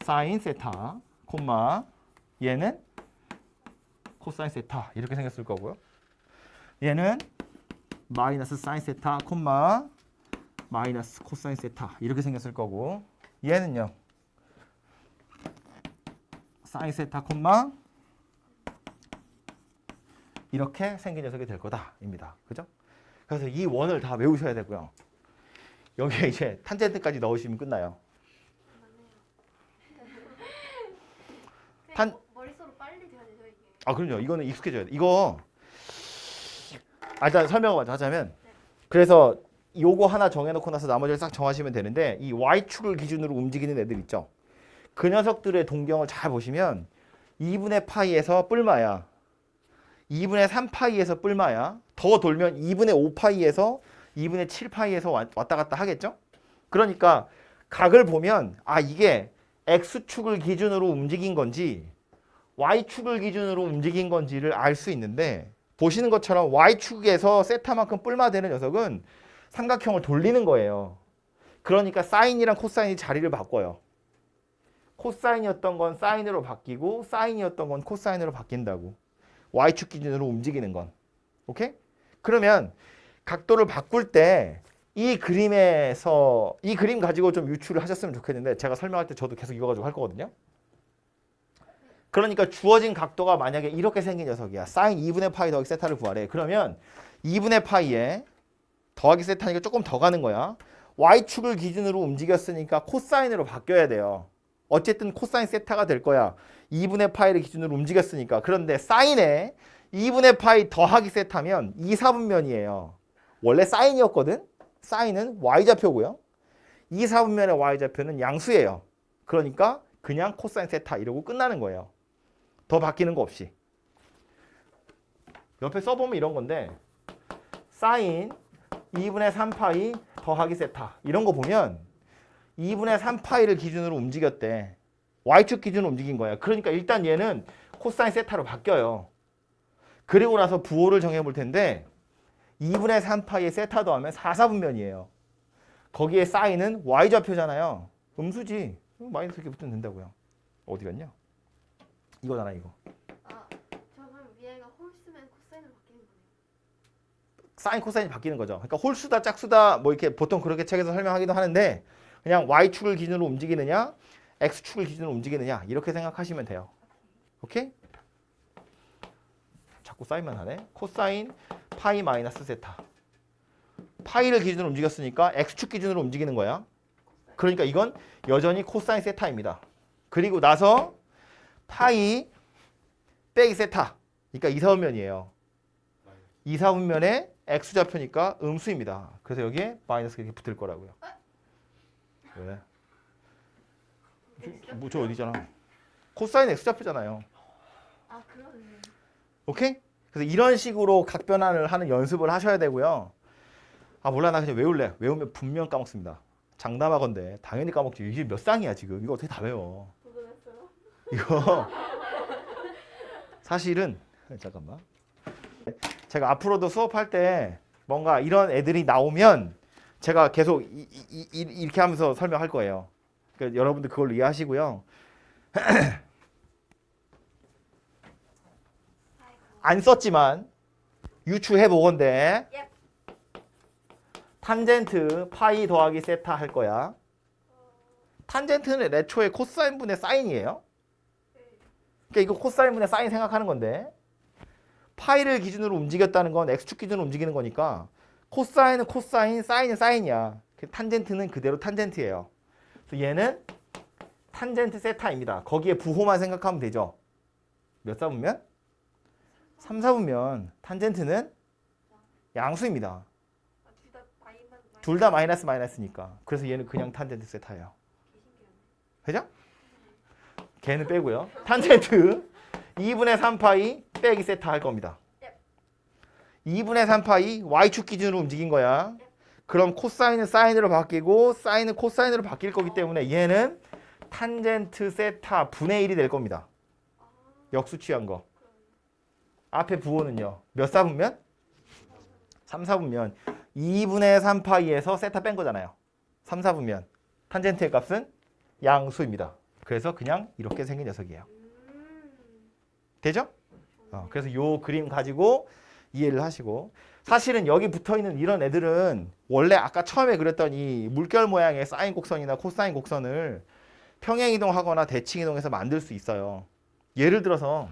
사인 세타 콤마 얘는 코사인 세타 이렇게 생겼을 거고요. 얘는 마이너스 사인 세타 콤마 마이너스 코사인 세타 이렇게 생겼을 거고 얘는요. 사인 세타 콤마 이렇게 생긴 녀석이 될 거다입니다. 그죠? 그래서 이 원을 다 외우셔야 되고요. 여기에 이제 탄젠트까지 넣으시면 끝나요. 탄- 머릿속으로 빨리 돼야 되죠 이게. 아 그럼요. 이거는 익숙해져야 돼. 이거 일단 설명을 먼저 하자면 그래서 요거 하나 정해놓고 나서 나머지를 싹 정하시면 되는데 이 y축을 기준으로 움직이는 애들 있죠. 그 녀석들의 동경을 잘 보시면 2분의 파이에서 뿔마야. 2분의 3파이에서 뿔마야. 더 돌면 2분의 5파이에서 2분의 7파이에서 왔다 갔다 하겠죠? 그러니까 각을 보면 아 이게 x축을 기준으로 움직인 건지 y축을 기준으로 움직인 건지를 알 수 있는데 보시는 것처럼 y축에서 세타만큼 뿔마되는 녀석은 삼각형을 돌리는 거예요. 그러니까 사인이랑 코사인이 자리를 바꿔요. 코사인이었던 건 사인으로 바뀌고 사인이었던 건 코사인으로 바뀐다고. y축 기준으로 움직이는 건. 오케이? 그러면 각도를 바꿀 때 이 그림에서 이 그림 가지고 좀 유추를 하셨으면 좋겠는데 제가 설명할 때 저도 계속 이거 가지고 할 거거든요. 그러니까 주어진 각도가 만약에 이렇게 생긴 녀석이야. 사인 2분의 파이 더하기 세타를 구하래. 그러면 2분의 파이에 더하기 세타니까 조금 더 가는 거야. y축을 기준으로 움직였으니까 코사인으로 바뀌어야 돼요. 어쨌든 코사인 세타가 될 거야. 2분의 파이를 기준으로 움직였으니까. 그런데 사인에 2분의 파이 더하기 세타면 2, 4분면이에요. 원래 사인이었거든. 사인은 y좌표고요. 2, 4분면의 y좌표는 양수예요. 그러니까 그냥 코사인 세타 이러고 끝나는 거예요. 더 바뀌는 거 없이. 옆에 써보면 이런 건데 사인 2분의 3파이 더하기 세타 이런 거 보면 2분의 3파이를 기준으로 움직였대. y축 기준으로 움직인 거야. 그러니까 일단 얘는 코사인 세타로 바뀌어요. 그리고 나서 부호를 정해 볼 텐데 2분의 3파이에 세타 더하면 4, 4분면이에요. 거기에 사인은 y좌표잖아요. 음수지. 마이너스 이렇게 붙으면 된다고요. 어디 갔냐? 이거잖아 이거. 아, 저 그럼 위에가 홀수면 코사인으로 바뀌는 거네요. 사인 코사인이 바뀌는 거죠. 그러니까 홀수다 짝수다 뭐 이렇게 보통 그렇게 책에서 설명하기도 하는데 그냥 y축을 기준으로 움직이느냐 x축을 기준으로 움직이느냐 이렇게 생각하시면 돼요. 오케이? 자꾸 사인만 하네. 코사인 파이 마이너스 세타. 파이를 기준으로 움직였으니까 x축 기준으로 움직이는 거야. 그러니까 이건 여전히 코사인 세타입니다. 그리고 나서 파이 빼기 세타. 그러니까 2, 4분면이에요. 2, 4분면에 x좌표니까 음수입니다. 그래서 여기에 마이너스가 이렇게 붙을 거라고요. 왜? 저 어디잖아. 코사인 x좌표잖아요. 아 그러네. 오케이? 그래서 이런 식으로 각 변환을 하는 연습을 하셔야 되고요. 아 몰라 나 그냥 외울래. 외우면 분명 까먹습니다. 장담하건대 당연히 까먹지. 이게 몇 쌍이야 지금. 이거 어떻게 다 외워. 도전했어요? 이거 사실은 잠깐만. 제가 앞으로도 수업할 때 뭔가 이런 애들이 나오면 제가 계속 이렇게 하면서 설명할 거예요. 그러니까 여러분들 그걸로 이해하시고요. 안 썼지만 유추해 보건대. 예. 탄젠트 파이 더하기 세타 할 거야. 탄젠트는 애초에 코사인 분의 사인이에요. 그러니까 이거 코사인 분의 사인 생각하는 건데 파이를 기준으로 움직였다는 건 x축 기준으로 움직이는 거니까 코사인은 코사인, 사인은 사인이야. 탄젠트는 그대로 탄젠트예요. 그래서 얘는 탄젠트 세타입니다. 거기에 부호만 생각하면 되죠. 몇 사분면? 3, 4분면 탄젠트는 양수입니다. 둘 다 마이너스 마이너스니까. 그래서 얘는 그냥 탄젠트 세타예요. 그죠? 걔는 빼고요. 탄젠트 2분의 3파이 빼기 세타 할 겁니다. 2분의 3파이 y축 기준으로 움직인 거야. 그럼 코사인은 사인으로 바뀌고 사인은 코사인으로 바뀔 거기 때문에 얘는 탄젠트 세타 분의 1이 될 겁니다. 역수 취한 거. 앞에 부호는요. 몇 사분면? 3, 4분면. 2분의 3파이에서 세타 뺀 거잖아요. 3, 4분면. 탄젠트의 값은 양수입니다. 그래서 그냥 이렇게 생긴 녀석이에요. 되죠? 그래서 요 그림 가지고 이해를 하시고 사실은 여기 붙어있는 이런 애들은 원래 아까 처음에 그렸던 이 물결 모양의 사인 곡선이나 코사인 곡선을 평행이동하거나 대칭이동해서 만들 수 있어요. 예를 들어서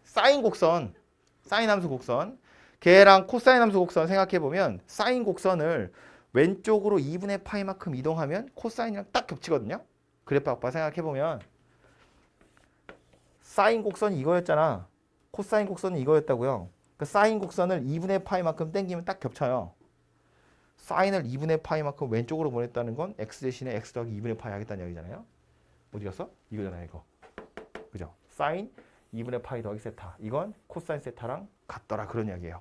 사인 곡선, 사인 함수 곡선 걔랑 코사인 함수 곡선 생각해보면 사인 곡선을 왼쪽으로 2분의 파이만큼 이동하면 코사인이랑 딱 겹치거든요. 그래프 아빠 생각해보면 사인 곡선이 이거였잖아. 코사인 곡선은 이거였다고요. 그 사인 곡선을 2분의 파이만큼 당기면 딱 겹쳐요. 사인을 2분의 파이만큼 왼쪽으로 보냈다는 건 x 대신에 x 더하기 2분의 파이 하겠다는 얘기잖아요. 어디 갔어? 이거잖아요, 이거. 그죠? 사인 2분의 파이 더하기 세타. 이건 코사인 세타랑 같더라 그런 이야기예요.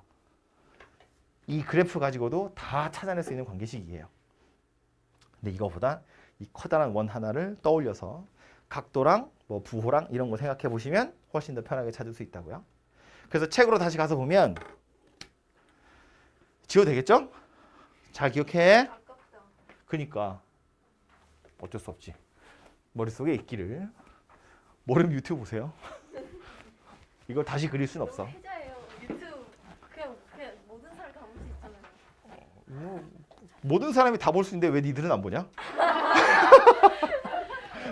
이 그래프 가지고도 다 찾아낼 수 있는 관계식이에요. 근데 이거보다 이 커다란 원 하나를 떠올려서 각도랑 뭐 부호랑 이런 거 생각해 보시면 훨씬 더 편하게 찾을 수 있다고요. 그래서 책으로 다시 가서 보면 지워도 되겠죠? 잘 기억해. 아깝다. 그니까 어쩔 수 없지. 머릿속에 있기를. 모르면 유튜브 보세요. 이걸 다시 그릴 순 없어. 해자예요. 유튜브 그냥 모든 사람 다 볼 수 있잖아요. 모든 사람이 다 볼 수 있는데 왜 니들은 안 보냐?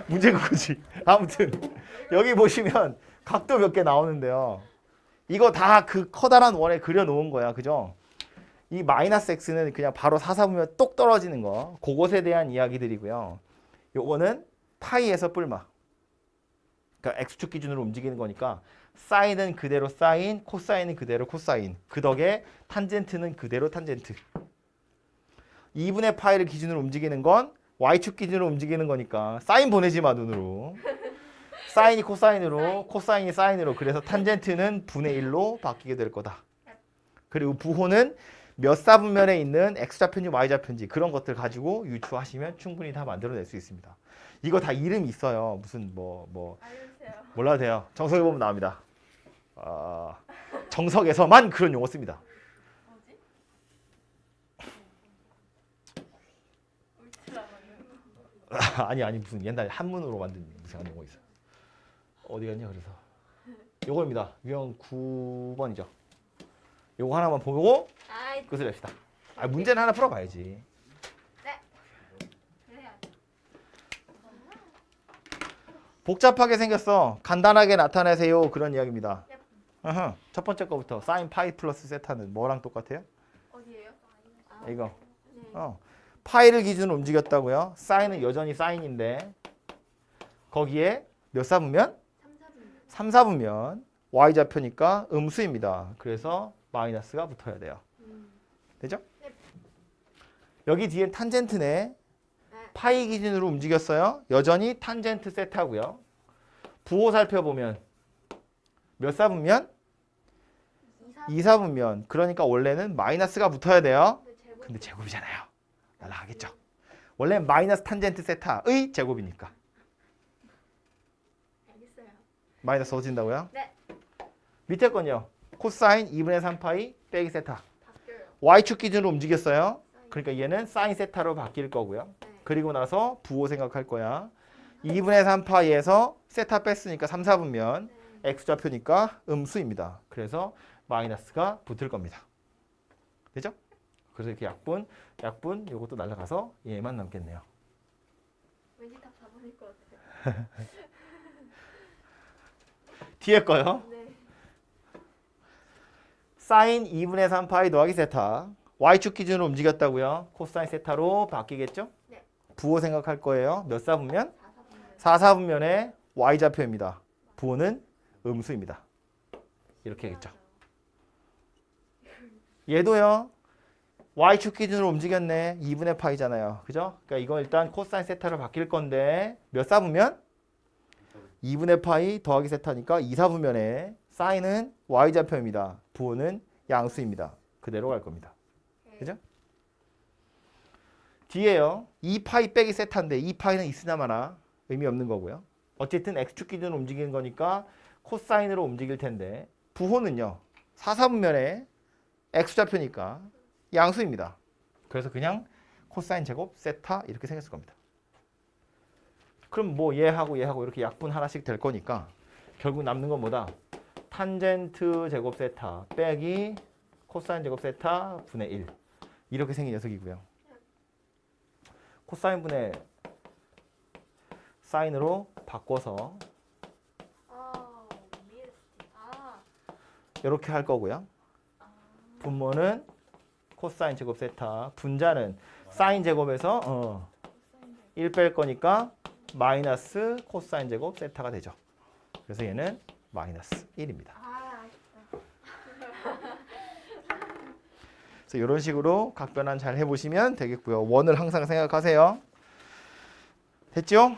문제가 그거지. 아무튼 여기 보시면 각도 몇 개 나오는데요. 이거 다 그 커다란 원에 그려놓은 거야. 그죠? 이 마이너스 x는 그냥 바로 사사보면 똑 떨어지는 거. 그것에 대한 이야기들이고요. 요거는 파이에서 뿔마. 그러니까 x축 기준으로 움직이는 거니까 사인은 그대로 사인, 코사인은 그대로 코사인. 그 덕에 탄젠트는 그대로 탄젠트. 2분의 파이를 기준으로 움직이는 건 y축 기준으로 움직이는 거니까 사인 보내지 마 눈으로. 사인이 코사인으로, 코사인이 사인으로. 그래서 탄젠트는 분의 1로 바뀌게 될 거다. 그리고 부호는 몇 사분면에 있는 x좌표인지 y좌표인지 그런 것들 가지고 유추하시면 충분히 다 만들어낼 수 있습니다. 이거 다 이름이 있어요. 무슨 알려주세요. 몰라도 돼요. 정석에 보면 나옵니다. 정석에서만 그런 용어 씁니다. 뭐지? 울트라만요. 아니 무슨 옛날 한문으로 만든 무슨 용어 있어요. 어디 갔냐 그래서 요거입니다. 유형 9번이죠. 요거 하나만 보고 아이, 끝을 냅시다. 문제는 하나 풀어봐야지. 그래야죠. 복잡하게 생겼어. 간단하게 나타내세요. 그런 이야기입니다. 첫 번째 거부터 사인 파이 플러스 세타는 뭐랑 똑같아요? 어디예요? 이거. 네. 파이를 기준으로 움직였다고요. 사인은 여전히 사인인데 거기에 몇 사분면? 3, 4분면. y좌표니까 음수입니다. 그래서 마이너스가 붙어야 돼요. 되죠? 네. 여기 뒤엔 탄젠트네. 파이 기준으로 움직였어요. 여전히 탄젠트 세타고요. 부호 살펴보면 몇 사분면? 2, 4분면. 그러니까 원래는 마이너스가 붙어야 돼요. 근데 제곱이잖아요. 날라가겠죠. 원래 마이너스 탄젠트 세타의 제곱이니까. 알겠어요. 마이너스 어진다고요? 네. 밑에 건요. 코사인 2분의 3파이 빼기 세타. 바뀌어요. y축 기준으로 움직였어요. 그러니까 얘는 사인 세타로 바뀔 거고요. 네. 그리고 나서 부호 생각할 거야. 2분의 3파이에서 세타 뺐으니까 3, 4분면. x좌표니까 음수입니다. 그래서 마이너스가 붙을 겁니다. 되죠? 그래서 이렇게 약분 요것도 날아가서 얘만 남겠네요. 왠지 답 4번일 것 같아요. 뒤에 거요. 네. 사인 2분의 3파이 더하기 세타. y축 기준으로 움직였다고요. 코사인 세타로 바뀌겠죠? 네. 부호 생각할 거예요. 몇 사분면? 4, 4분면. 4사분면의 y좌표입니다. 부호는 음수입니다. 이렇게 하겠죠. 얘도요. y축 기준으로 움직였네. 2분의 파이잖아요. 그죠? 그러니까 이거 일단 코사인 세타로 바뀔 건데 몇 사분면? 2분의 파이 더하기 세타니까 2사분면에 사인은 y좌표입니다. 부호는 양수입니다. 그대로 갈 겁니다. 그죠? 뒤에요. 2파이 빼기 세타인데 2파이는 있으나 마나 의미 없는 거고요. 어쨌든 x축 기준으로 움직이는 거니까 코사인으로 움직일 텐데 부호는요. 4사분면에 x좌표니까 양수입니다. 그래서 그냥 코사인 제곱 세타 이렇게 생겼을 겁니다. 그럼 뭐 얘하고 이렇게 약분 하나씩 될 거니까 결국 남는 건 뭐다? 탄젠트 제곱 세타 빼기 코사인 제곱 세타 분의 1 이렇게 생긴 녀석이고요. 코사인 분의 사인으로 바꿔서 이렇게 할 거고요. 분모는 코사인 제곱 세타, 분자는 사인 제곱에서 1 뺄 거니까 마이너스 코사인 제곱 세타가 되죠. 그래서 얘는 마이너스 1입니다. 아쉽다. 그래서 이런 식으로 각변환 잘 해보시면 되겠고요. 원을 항상 생각하세요. 됐죠?